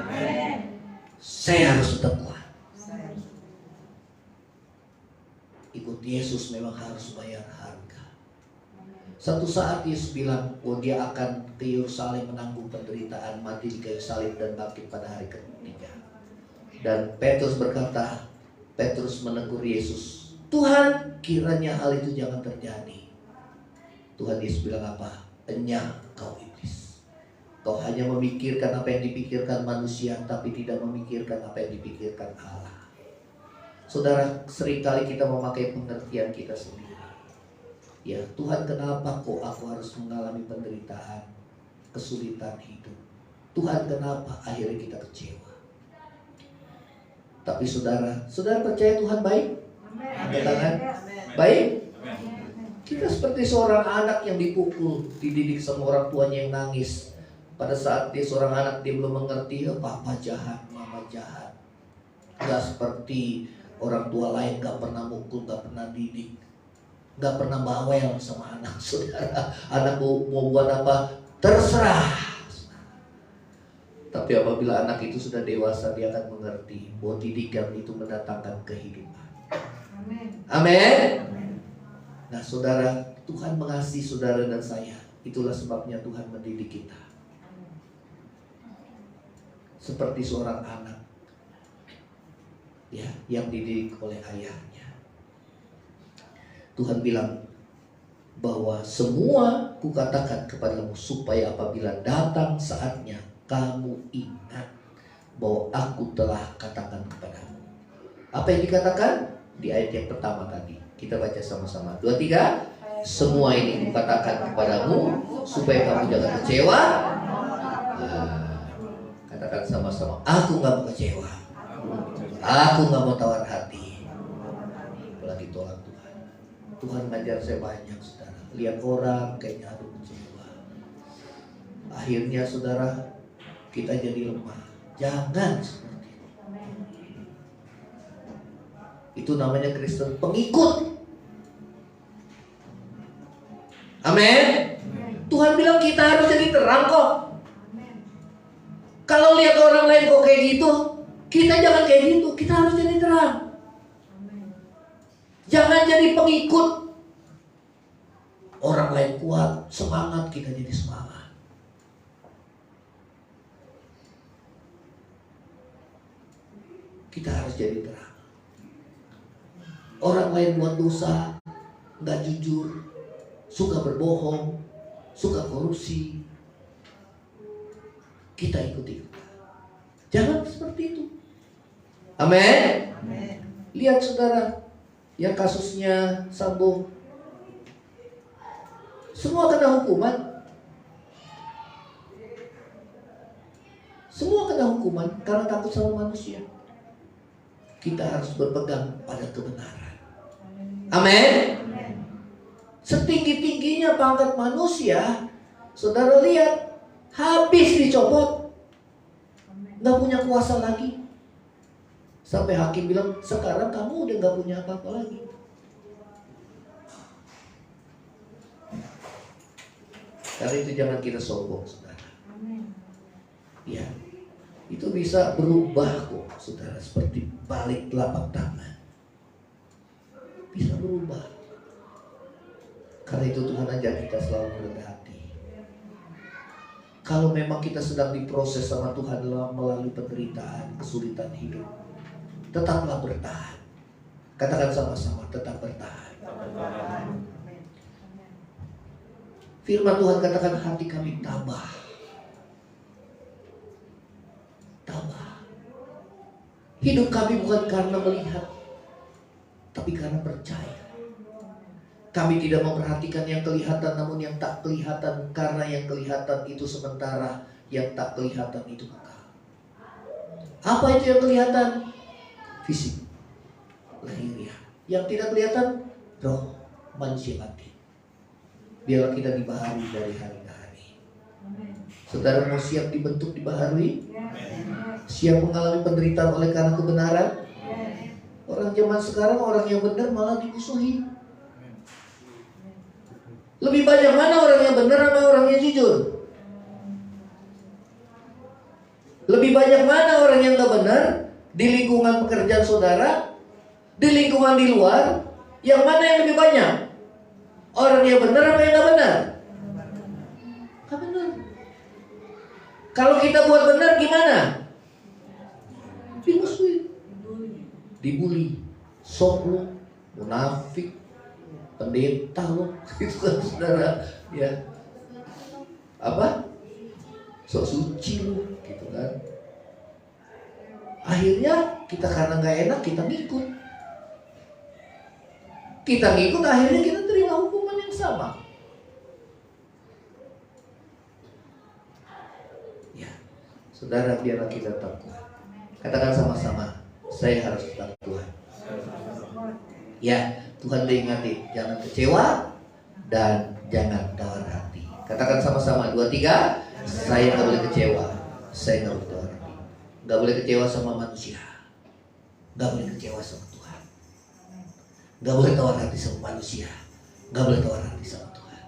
Speaker 1: Saya harus tetap kuat. Ikut Yesus memang harus bayar harga. Satu saat Yesus bilang, dia akan ke Yerusalem menanggung penderitaan, mati di kayu salib dan bangkit pada hari ketiga. Dan Petrus berkata, Petrus menegur Yesus, Tuhan, kiranya hal itu jangan terjadi. Tuhan Yesus bilang apa? Enyah kau iblis. Kau hanya memikirkan apa yang dipikirkan manusia, tapi tidak memikirkan apa yang dipikirkan Allah. Saudara, seringkali kita memakai pengertian kita sendiri. Ya, Tuhan, kenapa kok aku harus mengalami penderitaan, kesulitan hidup? Tuhan, kenapa akhirnya kita kecewa? Tapi saudara percaya Tuhan baik? Angkat tangan. Baik? Kita seperti seorang anak yang dipukul, dididik sama orang tuanya yang nangis. Pada saat dia seorang anak, dia belum mengerti, papa jahat, mama jahat. Gak seperti orang tua lain, gak pernah mukul, gak pernah didik, gak pernah bawel sama anak. Saudara, anak mau buat apa? Terserah. Tapi apabila anak itu sudah dewasa, dia akan mengerti bahwa didikan itu mendatangkan kehidupan. Amin. Nah saudara, Tuhan mengasihi saudara dan saya. Itulah sebabnya Tuhan mendidik kita seperti seorang anak yang dididik oleh ayahnya. Tuhan bilang bahwa semua kukatakan kepadamu, supaya apabila datang saatnya kamu ingat bahwa aku telah katakan kepadamu. Apa yang dikatakan di ayat yang pertama tadi? Kita baca sama-sama. 2-3. Semua ini kukatakan kepadamu supaya kamu jangan kecewa. Katakan sama-sama. Aku gak mau kecewa. Aku gak mau tawar hati. Apalagi tolak Tuhan. Tuhan ngajar saya banyak saudara. Lihat orang kayaknya aduh kecewa. Akhirnya saudara, kita jadi lemah. Jangan seperti itu. Itu namanya Kristen pengikut. Amin. Tuhan bilang kita harus jadi terang kok. Kalau lihat orang lain kok kayak gitu, kita jangan kayak gitu. Kita harus jadi terang. Jangan jadi pengikut. Orang lain kuat, semangat, kita jadi semangat. Kita harus jadi terang. Orang lain buat dosa, gak jujur, suka berbohong, suka korupsi. kita ikuti. Jangan seperti itu. Amin. Lihat saudara, yang kasusnya Sambo, semua kena hukuman. Semua kena hukuman karena takut sama manusia. Kita harus berpegang pada kebenaran. Amin. Setinggi-tingginya pangkat manusia, saudara lihat, habis dicopot, gak punya kuasa lagi. Sampai hakim bilang, sekarang kamu udah gak punya apa-apa lagi. Karena itu jangan kita sombong, saudara. Ya, itu bisa berubah kok, saudara. Seperti balik telapak tangan, bisa berubah. Karena itu Tuhan ajar kita selalu merendah hati. Kalau memang kita sedang diproses sama Tuhan melalui penderitaan, kesulitan hidup, tetaplah bertahan. Katakan sama-sama, tetap bertahan. Firman Tuhan katakan, hati kami tabah. Tabah. Hidup kami bukan karena melihat, tapi karena percaya. Kami tidak memperhatikan yang kelihatan, namun yang tak kelihatan, karena yang kelihatan itu sementara, yang tak kelihatan itu kekal. Apa itu yang kelihatan? Fisik, lahiriah. Yang tidak kelihatan, roh, manusia batin. Biarlah kita dibaharui dari hari ke hari. Saudara mau siap dibentuk, dibaharui? Siap mengalami penderitaan oleh karena kebenaran? Orang zaman sekarang, orang yang benar malah dimusuhi. Lebih banyak mana orang yang benar sama orang yang jujur? Lebih banyak mana orang yang gak benar di lingkungan pekerjaan saudara, di lingkungan di luar? Yang mana yang lebih banyak? Orang yang benar apa yang gak benar? Gak benar. Kalau kita buat benar gimana? Dimusuhi, dibully, sok lu, munafik, pendeta loh, gitu kan saudara, ya apa, sok suci loh, gitu kan. Akhirnya kita karena nggak enak kita ngikut, akhirnya kita terima hukuman yang sama. Ya, saudara, biarlah kita tetap kuat. Katakan sama-sama, saya harus tetap kuat. Ya, Tuhan diingati, jangan kecewa dan jangan tawar hati. Katakan sama-sama, 2, 3. Saya nggak boleh kecewa, saya nggak boleh tawar hati. Nggak boleh kecewa sama manusia, nggak boleh kecewa sama Tuhan. Nggak boleh tawar hati sama manusia, nggak boleh tawar hati sama Tuhan.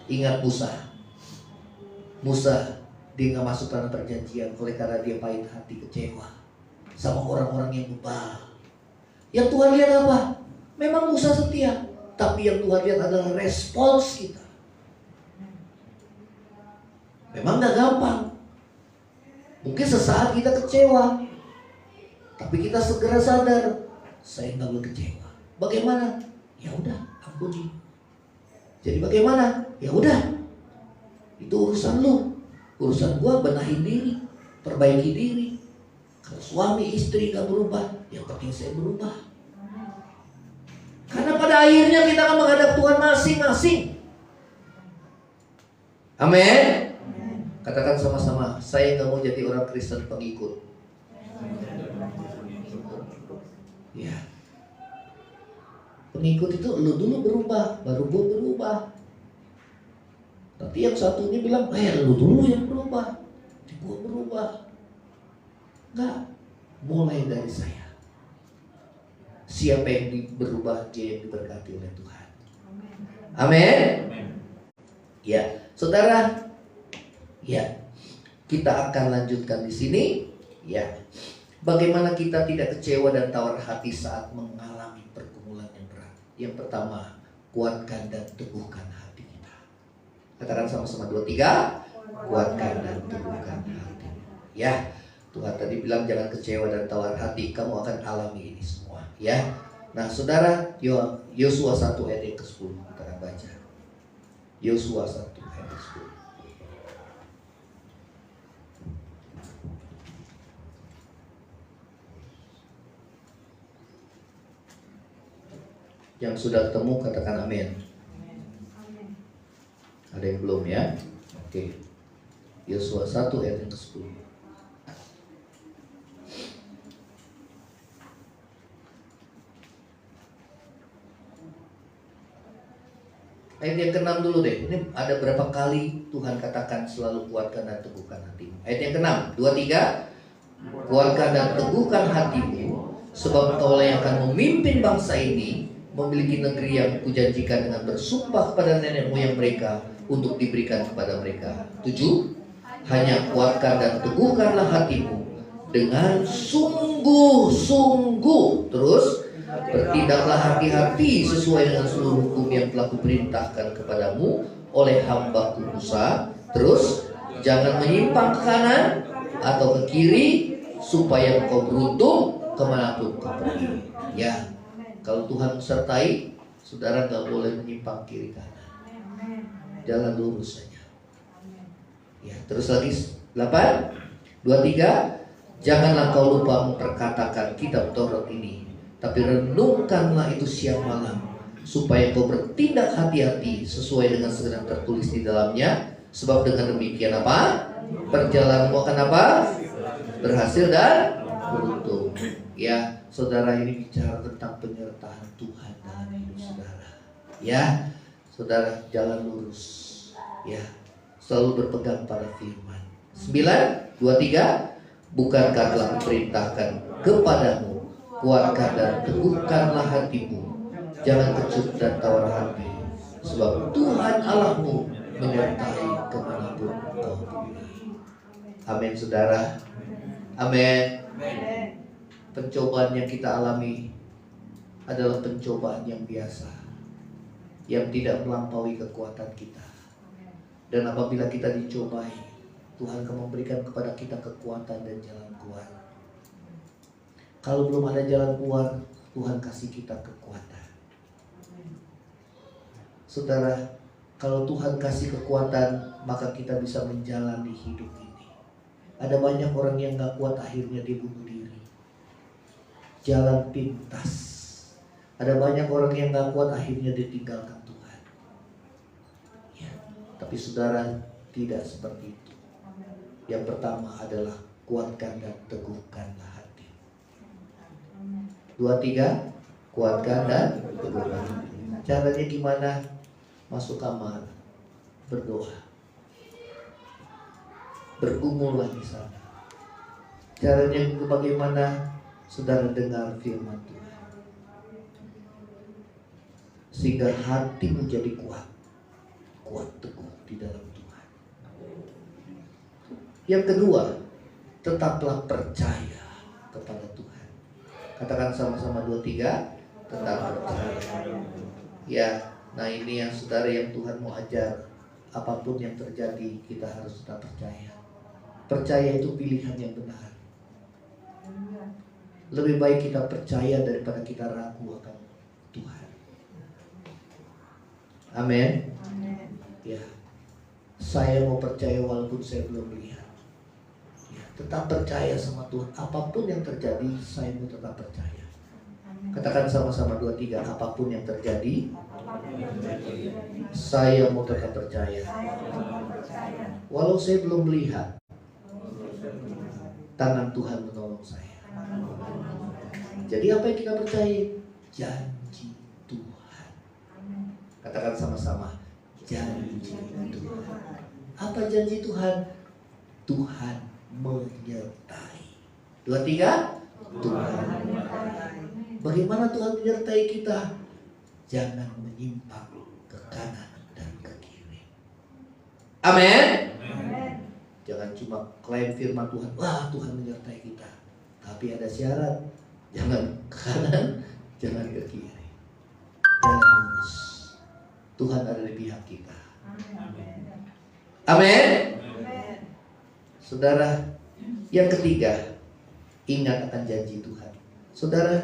Speaker 1: Ingat Musa, dia nggak masuk tanah perjanjian oleh karena dia pahit hati, kecewa sama orang-orang yang bebal. Yang Tuhan lihat apa? Memang Musa setia, tapi yang Tuhan lihat adalah respons kita. Memang gak gampang. Mungkin sesaat kita kecewa, tapi kita segera sadar, saya gak boleh kecewa. Bagaimana? Ya udah, ampuni. Jadi bagaimana? Ya udah, itu urusan lu. Urusan gua benahin diri, perbaiki diri. Kalau suami istri gak berubah, yang penting saya berubah. Karena pada akhirnya kita akan menghadap Tuhan masing-masing. Amin. Katakan sama-sama, saya gak mau jadi orang Kristen pengikut. Ya, pengikut itu lu dulu berubah, baru gue berubah. Nanti yang satu ini bilang, lu dulu yang berubah, gue berubah. Enggak, mulai dari saya. Siapa yang berubah, dia yang diberkati oleh Tuhan. Amin. Ya, saudara. Ya, kita akan lanjutkan di sini. Ya, bagaimana kita tidak kecewa dan tawar hati saat mengalami pergumulan yang berat. Yang pertama, kuatkan dan teguhkan hati kita. Katakan sama-sama, 2, 3. Kuatkan dan teguhkan hati. Ya, Tuhan tadi bilang jangan kecewa dan tawar hati. Kamu akan alami ini semua. Ya. Nah, saudara, Yosua 1 ayat ke-10 kita akan baca. Yosua 1 ayat ke-10. Yang sudah ketemu katakan amin. Ada yang belum ya? Oke. Yosua 1 ayat yang ke-10. Ayat yang ke-6 dulu deh. Ini ada berapa kali Tuhan katakan selalu kuatkan dan teguhkan hatimu. Ayat yang ke-6, 2, 3. Kuatkan dan teguhkan hatimu, sebab engkaulah yang akan memimpin bangsa ini memiliki negeri yang kujanjikan dengan bersumpah kepada nenek moyang mereka untuk diberikan kepada mereka. 7. Hanya kuatkan dan teguhkanlah hatimu dengan sungguh-sungguh. Terus bertindaklah hati-hati sesuai dengan seluruh hukum yang telah kuperintahkan kepadamu oleh hamba-Ku Musa. Terus jangan menyimpang ke kanan atau ke kiri, supaya engkau beruntung kemanapun kau pergi. Ya, kalau Tuhan sertai, saudara gak boleh menyimpang kiri kanan. Jalan lurus saja. Ya, terus lagi 8, 2, 3. Janganlah kau lupa memperkatakan kitab Taurat ini, tapi renungkanlah itu siang malam, supaya kau bertindak hati-hati sesuai dengan segala tertulis di dalamnya. Sebab dengan demikian apa? Perjalananmu akan apa? Berhasil dan beruntung. Ya, saudara, ini bicara tentang penyertaan Tuhan dalam hidup saudara. Ya, saudara, jalan lurus. Ya, selalu berpegang pada firman. 9, 2, 3. Bukankah telah kuperintahkan kepadamu, kuatkan dan teguhkanlah hatimu, jangan kecut dan tawar hati, sebab Tuhan Allahmu menyertai kemanapun kau pergi. Amin, saudara. Amin. Pencobaan yang kita alami adalah pencobaan yang biasa, yang tidak melampaui kekuatan kita. Dan apabila kita dicobai, Tuhan akan memberikan kepada kita kekuatan dan jalan keluar. Kalau belum ada jalan keluar, Tuhan kasih kita kekuatan. Saudara, kalau Tuhan kasih kekuatan, maka kita bisa menjalani hidup ini. Ada banyak orang yang gak kuat, akhirnya dia bunuh diri. Jalan pintas. Ada banyak orang yang gak kuat, akhirnya dia tinggalkan Tuhan. Ya, tapi saudara, tidak seperti itu. Yang pertama adalah kuatkan dan teguhkanlah hati. 2, 3. Kuatkan dan teguhkan hati. Caranya gimana? Masuk kamar, berdoa, bergumullah di sana. Caranya bagaimana? Saudara dengar firman Tuhan, sehingga hatimu jadi kuat, kuat teguh di dalam Tuhan. Yang kedua, tetaplah percaya kepada Tuhan. Katakan sama-sama 2, 3. Tetap percaya. Ya, nah ini yang saudara, yang Tuhan mau ajar. Apapun yang terjadi, kita harus tetap percaya. Percaya itu pilihan yang benar. Lebih baik kita percaya daripada kita ragu akan Tuhan. Amin. Ya, saya mau percaya walaupun saya belum melihat. Ya, tetap percaya sama Tuhan. Apapun yang terjadi, saya mau tetap percaya. Katakan sama-sama 2, 3. Apapun yang terjadi, saya mau tetap percaya. Walau saya belum melihat, tangan Tuhan menolong saya. Jadi apa yang kita percaya? Janji Tuhan. Katakan sama-sama, janji Tuhan. Apa janji Tuhan? Tuhan menyertai. 2, 3. Tuhan menyertai. Bagaimana Tuhan menyertai kita? Jangan menyimpang ke kanan dan ke kiri. Amin. Jangan cuma klaim firman Tuhan, wah Tuhan menyertai kita. Tapi ada syarat, jangan ke kanan, jangan ke kiri. Jangan lurus. Tuhan ada di pihak kita. Amin. Saudara, yang ketiga, ingat akan janji Tuhan. Saudara,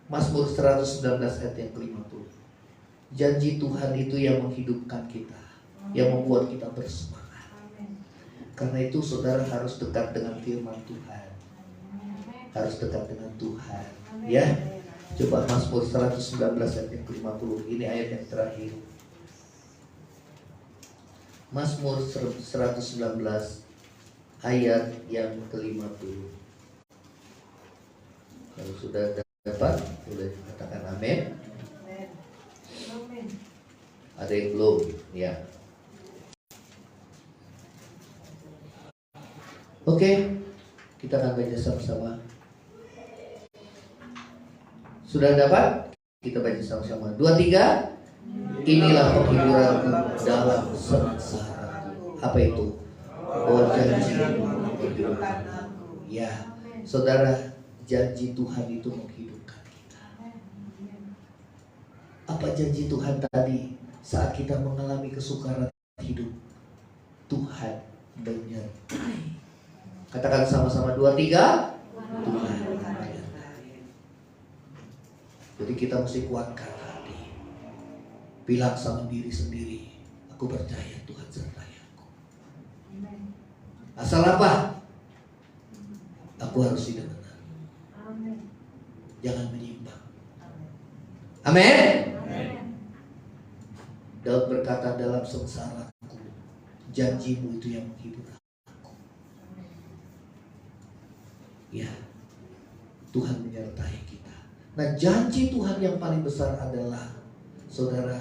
Speaker 1: Mazmur 119 ayat yang ke-50. Janji Tuhan itu yang menghidupkan kita, yang membuat kita bersemangat. Karena itu saudara harus dekat dengan firman Tuhan. Harus dekat dengan Tuhan, ya. Coba Mazmur 119 ayat yang ke-50. Ini ayat yang terakhir. Mazmur 119 ayat yang ke-50. Kalau sudah dapat, boleh katakan amin. Ada yang belum? Ya. Oke, kita akan baca sama-sama. Sudah dapat? Kita baca sama-sama. 2, 3. Inilah penghiburanku dalam sengsara. Apa itu? Oh, janji menghidupkan aku. Ya, saudara, janji Tuhan itu menghidupkan kita. Apa janji Tuhan tadi? Saat kita mengalami kesukaran hidup, Tuhan menyertai. Katakan sama-sama 2, 3. Tuhan menyertai. Jadi kita mesti kuatkan hati. Bilang sama diri sendiri, aku percaya Tuhan sertai aku. Asal apa? Aku harus hidup benar. Jangan menyimpang. Amin. Daud berkata, dalam sengsaraku, janjimu itu yang menghibur aku. Ya, Tuhan menyertai kita. Nah, janji Tuhan yang paling besar adalah, saudara,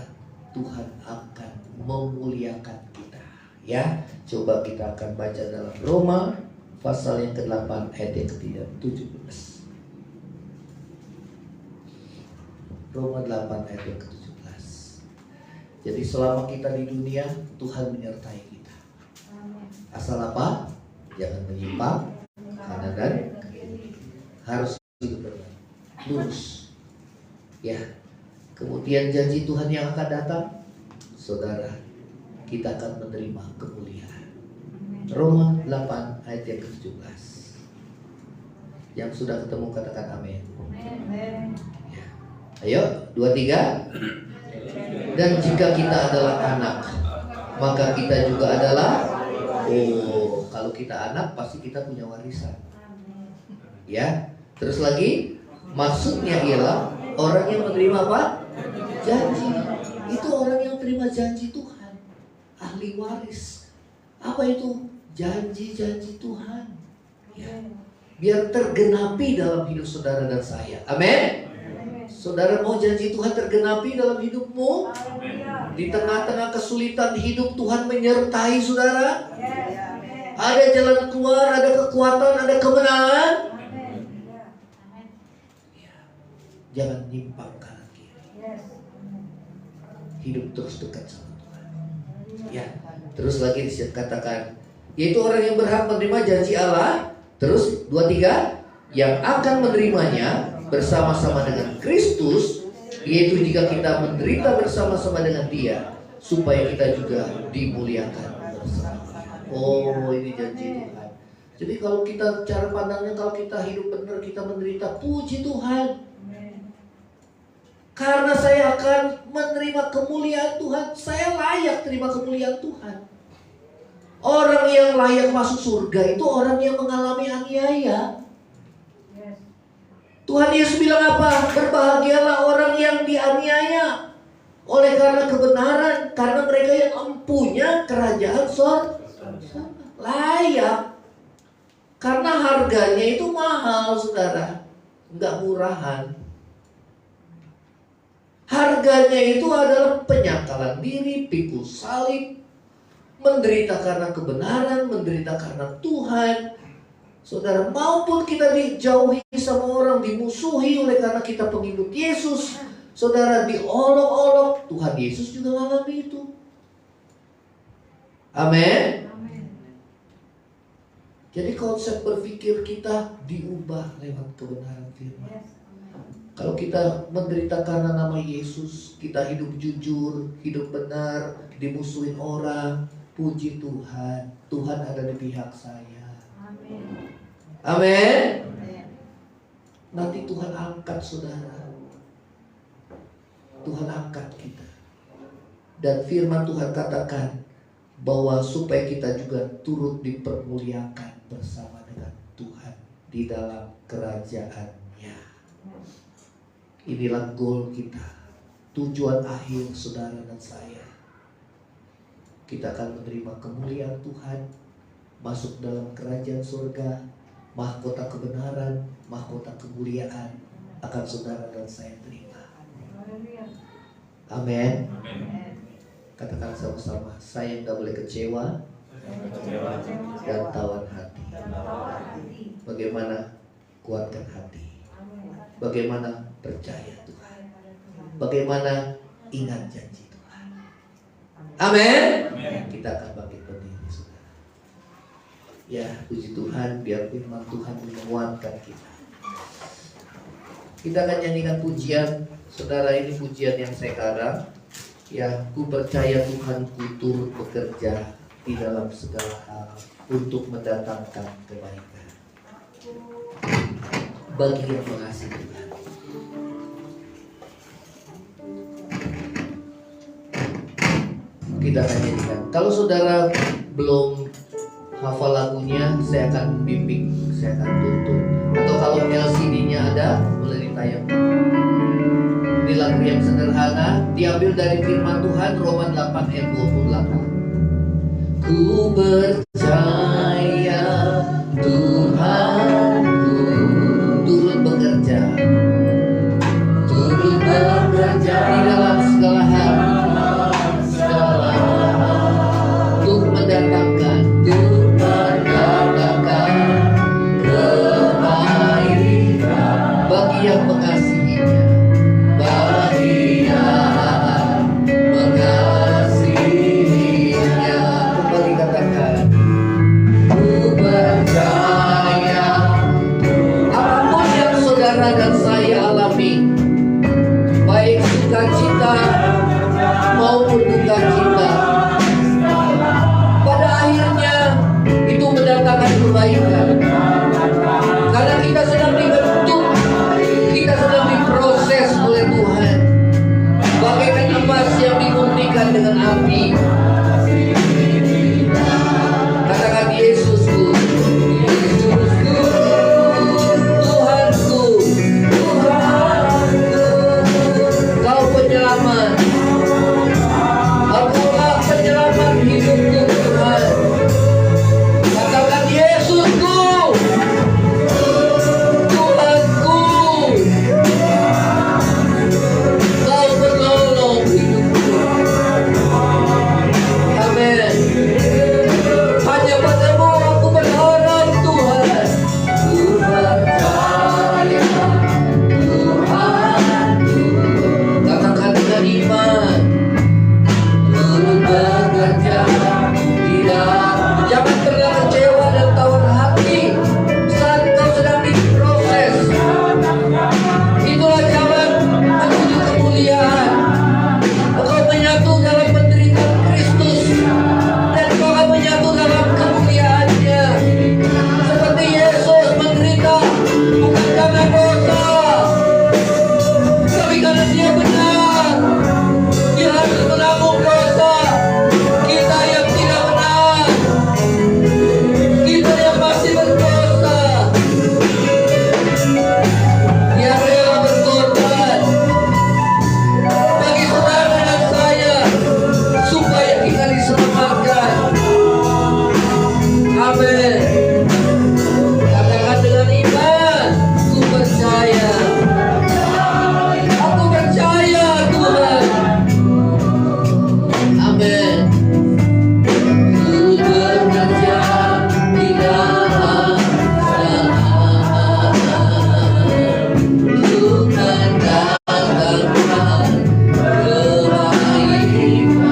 Speaker 1: Tuhan akan memuliakan kita. Ya, coba kita akan baca dalam Roma pasal yang ke-8 ayat yang ke-17. Roma 8 ayat yang ke-17. Jadi selama kita di dunia, Tuhan menyertai kita. Asal apa? Jangan menyimpang kanan dan kiri. Harus hidup benar, lurus. Ya. Kemudian janji Tuhan yang akan datang, saudara, kita akan menerima kemuliaan. Roma 8 ayat yang ke-17. Yang sudah ketemu katakan amin. Ya. Ayo, 2, 3. Dan jika kita adalah anak, maka kita juga adalah, kalau kita anak pasti kita punya warisan. Ya. Terus lagi, maksudnya ialah orang yang menerima apa? Janji. Itu orang yang terima janji Tuhan, ahli waris. Apa itu? Janji-janji Tuhan. Ya. Biar tergenapi dalam hidup saudara dan saya. Amin. Saudara mau janji Tuhan tergenapi dalam hidupmu? Di tengah-tengah kesulitan hidup, Tuhan menyertai saudara. Ada jalan keluar, ada kekuatan, ada kemenangan. Jangan nyimpang kanan kiri. Hidup terus dekat sama Tuhan. Ya, terus lagi dikatakan, yaitu orang yang berhak menerima janji Allah. Terus 2, 3, yang akan menerimanya bersama-sama dengan Kristus, yaitu jika kita menderita bersama-sama dengan Dia, supaya kita juga dimuliakan bersama. Oh, ini janji Tuhan. Jadi kalau kita cara pandangnya, kalau kita hidup benar, kita menderita, puji Tuhan. Karena saya akan menerima kemuliaan Tuhan. Saya layak terima kemuliaan Tuhan. Orang yang layak masuk surga itu orang yang mengalami aniaya. Tuhan Yesus bilang apa? Berbahagialah orang yang dianiaya oleh karena kebenaran, karena mereka yang empunya kerajaan surga. Layak. Karena harganya itu mahal, saudara. Enggak murahan. Harganya itu adalah penyangkalan diri, pikul salib, menderita karena kebenaran, menderita karena Tuhan. Saudara, maupun kita dijauhi sama orang, dimusuhi oleh karena kita pengikut Yesus, saudara, diolok-olok, Tuhan Yesus juga mengalami itu. Amin. Jadi konsep berpikir kita diubah lewat kebenaran firman. Kalau kita menderita karena nama Yesus, kita hidup jujur, hidup benar, dimusuhin orang, puji Tuhan, Tuhan ada di pihak saya. Amin. Nanti Tuhan angkat saudara. Tuhan angkat kita. Dan firman Tuhan katakan bahwa supaya kita juga turut dipermuliakan bersama dengan Tuhan di dalam kerajaannya. Inilah goal kita, tujuan akhir saudara dan saya. Kita akan menerima kemuliaan Tuhan, masuk dalam kerajaan surga, mahkota kebenaran, mahkota kemuliaan akan saudara dan saya terima. Amin. Katakan sama-sama, saya tidak boleh kecewa dan tawar hati. Bagaimana kuatkan hati? Bagaimana percaya Tuhan? Bagaimana ingat janji Tuhan? Amin. Kita akan bangkit berdiri, saudara. Ya, puji Tuhan, biar firman Tuhan menguatkan kita. Kita akan nyanyikan pujian, saudara. Ini pujian yang saya karang. Ya, ku percaya Tuhan ku turut bekerja di dalam segala hal untuk mendatangkan kebaikan bagi yang mengasihi Tuhan. Kita akan nyanyikan. Kalau saudara belum hafal lagunya, saya akan bimbing, saya akan tuntun. Atau kalau LCD-nya ada, boleh ditayang. Ini lagu yang sederhana, diambil dari firman Tuhan Roma 8 ayat 28. Ku percaya Tuhanku turut bekerja di dalam segala hal untuk mendatangkan kebaikan bagi yang mengasihinya, bagi yang mengasihinya. Kembali katakan, ku percaya. Apapun yang saudara dan saya alami, baik sukacita maupun duka cita, pada akhirnya itu mendatangkan kebaikan. Karena kita sedang dibentuk, kita sedang diproses oleh Tuhan, bagaikan emas yang dimurnikan dengan api. Katakan, Yesusku, Yesusku, Tuhanku, Kau penyelamat, Engkaulah penyelamat hidupku, Tuhan. Katakan, Yesusku, Tuhanku, Kau penolong hidupku. Amin. Hanya padamu aku berharap, Tuhan. Ku percaya Tuhanku. Katakan dengan iman, turut bekerja tidak. Jangan pernah kecewa dan tawar hati saat kau sedang diproses. Itulah jalan menuju kemuliaan. Engkau menyatu dalam penderitaan Kristus dan kau akan menyatu dalam kemuliaannya. Seperti Yesus menderita bukan karena dosa, tapi karena Dia benar. Dia harus menanggung dosa kita yang tidak benar, kita yang masih berdosa. Dia rela berkorban bagi saudara dan saya supaya kita diselamatkan. Amin. Katakan dengan iman, ku percaya. Aku percaya Tuhan. Amin. Ku bekerja di dalam untuk mendatangkan kebaikan bagi yang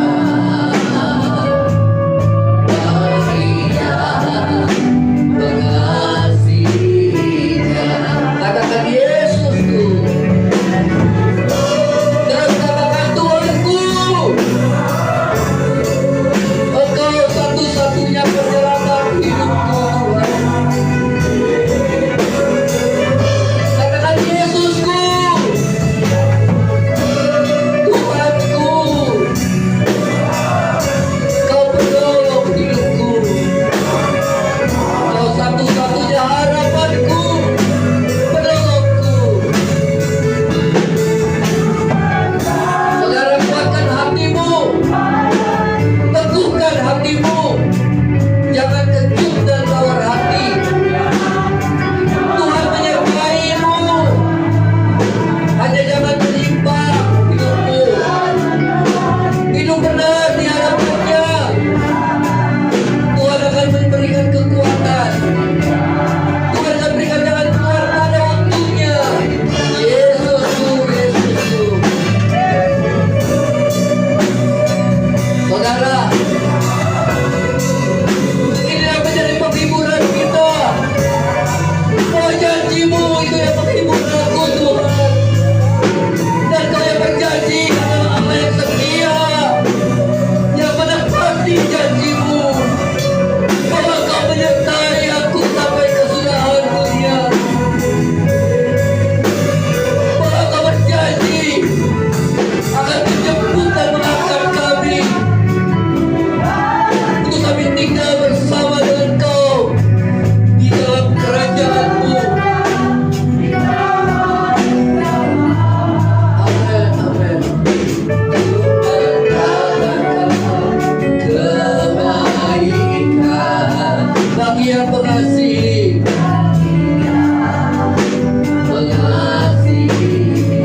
Speaker 1: yang pengasih.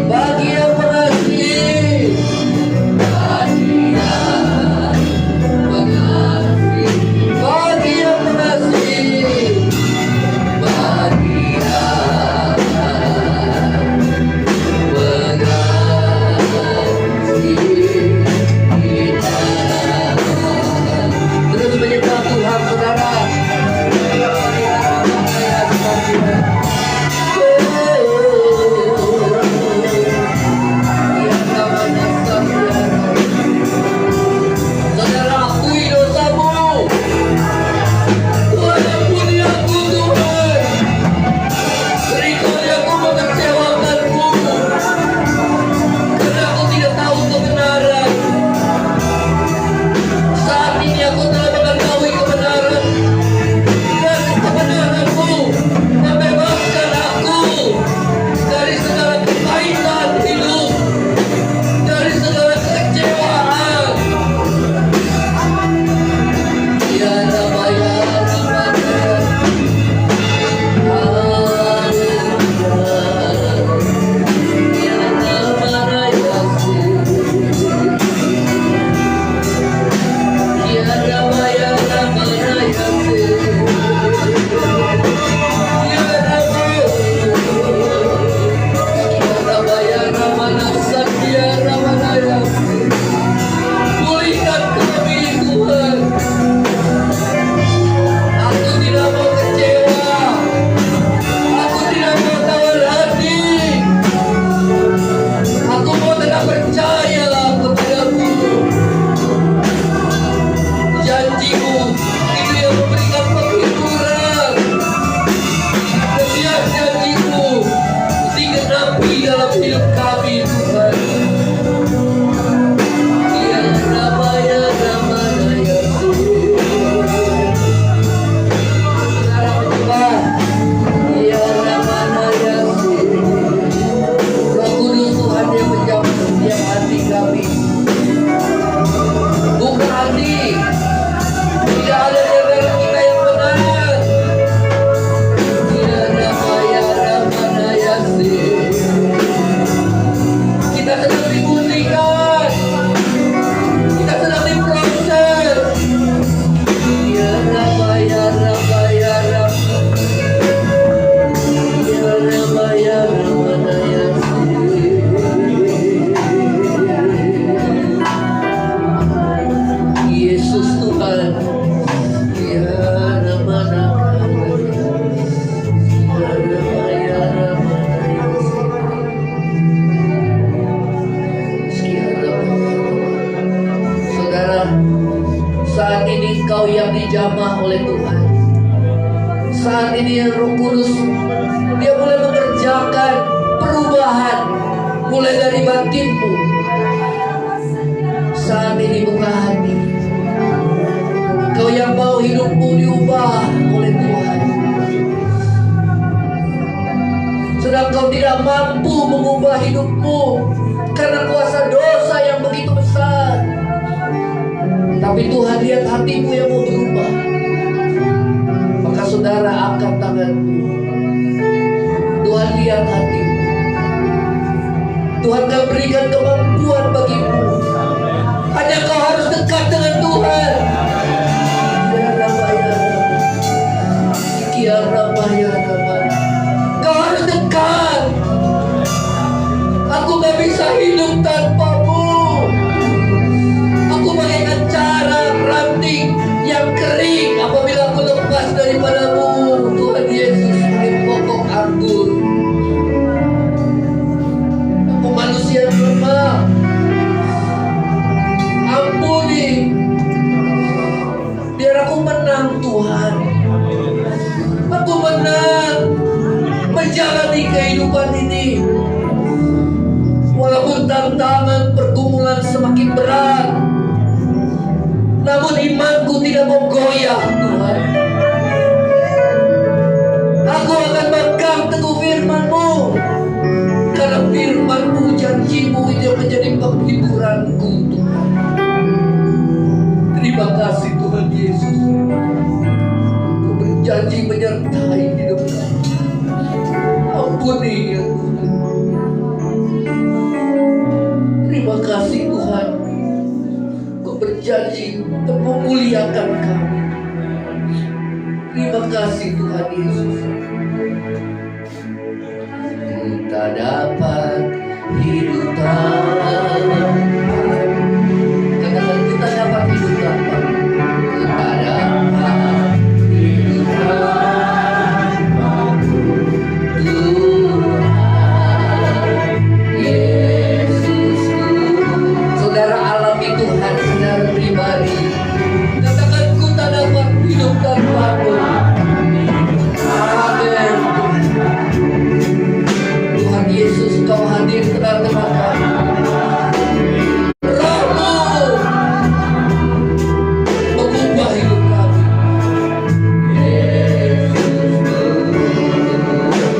Speaker 1: Bagi yang pengasih. Bagi yang pengasih. Terus menyembah Tuhan, saudara. Saudara, akui dosamu. Tuhan, ampuni aku, Tuhan. Berikutnya aku mengecewakanmu, karena aku tidak tahu kebenaran. Saat ini aku telah mengetahui kebenaran, dan kebenaranmu membebaskan aku dari segala kepahitan hidup, dari segala kekecewaan. Ya Rabba, ya Rabba, ya Rabba, ya pulihkan kami, Tuhan. Aku tidak mau kecewa. Aku tidak mau tawar hati. Aku mau tetap percaya kepadamu. Janjimu itu yang memberikan penghiburan. Setiap janjimu digenapi dalam hidup kami, Tuhan. Ya Rabba, ya Rabba, ya saudara menyembah. Ya Rabba, ya Roh Kudus Tuhan yang menjawab setiap hati kami. Buka hati. Tidak ada di antara kita yang benar. Ya Rabba, ya Rabba, ya kita sedang dibunyikan. Kita sedang diproses. Ya Rabba, ya Rabba, ya Rabba. Ya Rabba, ya Rabba, ya Yesus Tuhan. Ya Rabba, ya Rabba, ya Rabba, saudara, saat ini engkau yang dijamah oleh Tuhan. Saat ini Roh Kudus, Dia mulai mengerjakan perubahan mulai dari batinmu. Saat ini buka hati. Kau yang mau hidupmu diubah oleh Tuhan. Sedang kau tidak mampu mengubah hidupmu karena kuasa dosa yang begitu besar. Tapi Tuhan lihat hatimu yang mau berubah. Maka saudara, angkat tanganmu. Tuhan lihat hatimu. Tuhan akan berikan kemampuan bagimu. Hanya kau harus dekat dengan Tuhan. Ya Rabba, ya Rabba. Ya Rabba, ya Rabba. Kau harus dekat. Aku gak bisa hidup tanpamu. Aku bagaikan cara ranting yang kering apabila aku lepas daripadamu, Tuhan Yesus, sebagai pokok anggur. Aku manusia yang lemah. Ampuni. Biar aku menang, Tuhan. Aku menang menjalani kehidupan ini. Walaupun tantangan pergumulan semakin berat, namun imanku tidak mau goyah, Tuhan. Aku akan pegang teguh firman-Mu, karena firman-Mu, janji-Mu itu menjadi penghiburanku, Tuhan. Terima kasih Tuhan Yesus. Kau berjanji menyertai hidup kami. Ampuni ya Tuhan. Terima kasih Tuhan, Kau berjanji untuk memuliakan kami. Terima kasih Tuhan Yesus. Kita dapat hidup tanpa, katakan kita dapat hidup tanpa. Kita dapat hidup tanpa Tuhan Yesusku. Saudara alami Tuhan secara pribadi. Katakan ku tak dapat hidup tanpa-Mu. Amin. Tuhan Yesus, Kau hadir tengah-tengah kami. Roh-Mu mengubah hidup kami.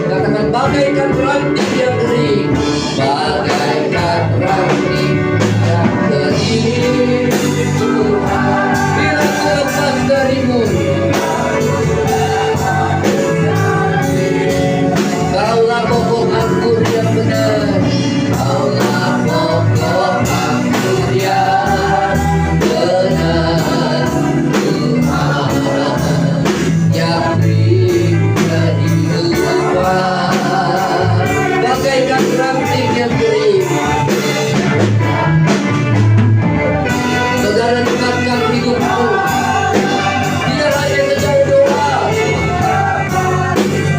Speaker 1: Katakan bagaikan ranting yang kering, bagaikan ranting yang kering. Tuhan, bila ku lepas dari-Mu, Kaulah pokok anggur yang benar. Kaulah pokok anggur yang benar. Tuhan yang beri kehidupan, bagaikan ranting yang kering. Saudara, dekatkan hidupmu. Tidak hanya sejauh doa,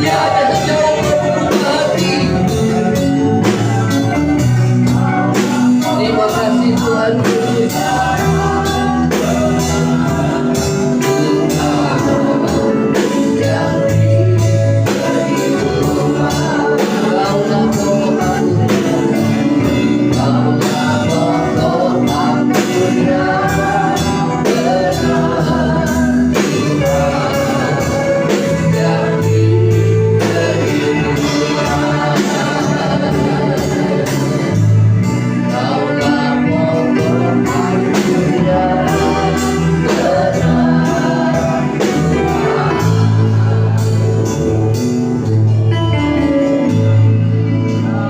Speaker 1: dia hanya sejauh membuka hati. Terima kasih Tuhan Yesus. Yang beri kehidupan, Kaulah pokok anggur, Kaulah pokok anggur yang benar. Tuhan yang beri kehidupan, Kaulah pokok anggur yang benar.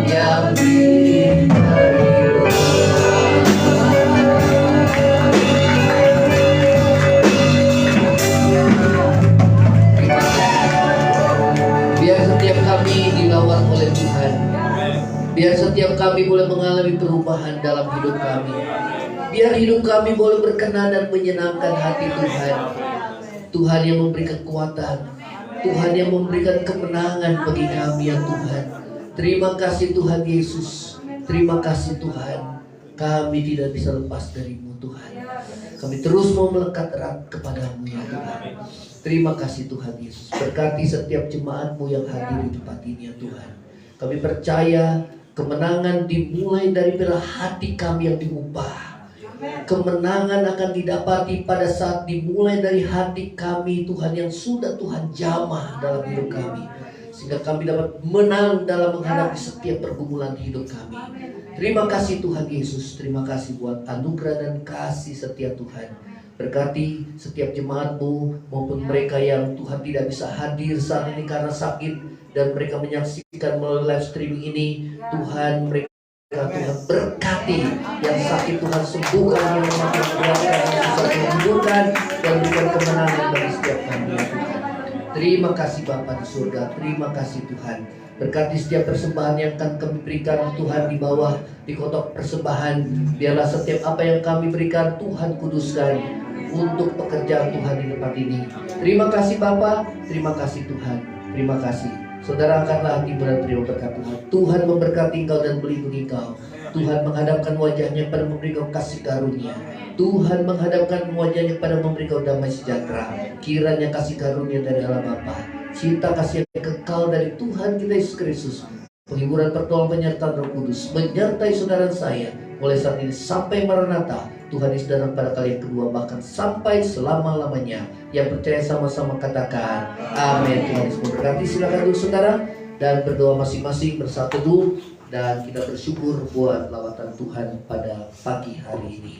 Speaker 1: Yang beri kehidupan. Biar setiap kami dilawan oleh Tuhan. Biar setiap kami boleh mengalami perubahan dalam hidup kami. Biar hidup kami boleh berkenan dan menyenangkan hati Tuhan. Tuhan yang memberi kekuatan, Tuhan yang memberikan kemenangan bagi kami ya Tuhan. Terima kasih Tuhan Yesus. Terima kasih Tuhan. Kami tidak bisa lepas dari-Mu Tuhan. Kami terus mau melekat erat kepada-Mu ya Tuhan. Terima kasih Tuhan Yesus. Berkati setiap jemaat-Mu yang hadir di tempat ini ya Tuhan. Kami percaya kemenangan dimulai dari bila hati kami yang diubah. Kemenangan akan didapati pada saat dimulai dari hati kami Tuhan yang sudah Tuhan jamah dalam hidup kami, sehingga kami dapat menang dalam menghadapi setiap pergumulan hidup kami. Terima kasih Tuhan Yesus. Terima kasih buat anugerah dan kasih setia Tuhan. Berkati setiap jemaat-Mu maupun mereka yang Tuhan tidak bisa hadir saat ini karena sakit, dan mereka menyaksikan melalui live streaming ini. Tuhan, mereka Tuhan berkati, yang sakit Tuhan sembuhkan, yang makin kuatkan, yang susah menghidupkan, dan berikan kemenangan bagi setiap kami ya Tuhan. Terima kasih Bapa di surga. Terima kasih Tuhan. Berkati setiap persembahan yang akan kami berikan Tuhan di bawah, di kotak persembahan. Biarlah setiap apa yang kami berikan Tuhan kuduskan untuk pekerjaan Tuhan di tempat ini. Terima kasih Bapa. Terima kasih Tuhan. Terima kasih. Saudara, angkatlah hatimu dan terima berkat Tuhan. Tuhan memberkati engkau dan melindungi engkau. Tuhan menghadapkan wajahnya pada memberi kau kasih karunia. Tuhan menghadapkan wajahnya pada memberi kau damai sejahtera. Kiranya kasih karunia dari Allah Bapa, cinta kasih yang kekal dari Tuhan kita Yesus Kristus, penghiburan pertolongan penyertaan Roh Kudus menyertai saudara saya mulai saat ini sampai Maranatha. Tuhan Yesus datang pada kali yang kedua, bahkan sampai selama-lamanya. Yang percaya sama-sama katakan amin. Tuhan Yesus memberkati. Silakan dulu saudara dan berdoa masing-masing bersatu dulu, dan kita bersyukur buat lawatan Tuhan pada pagi hari ini.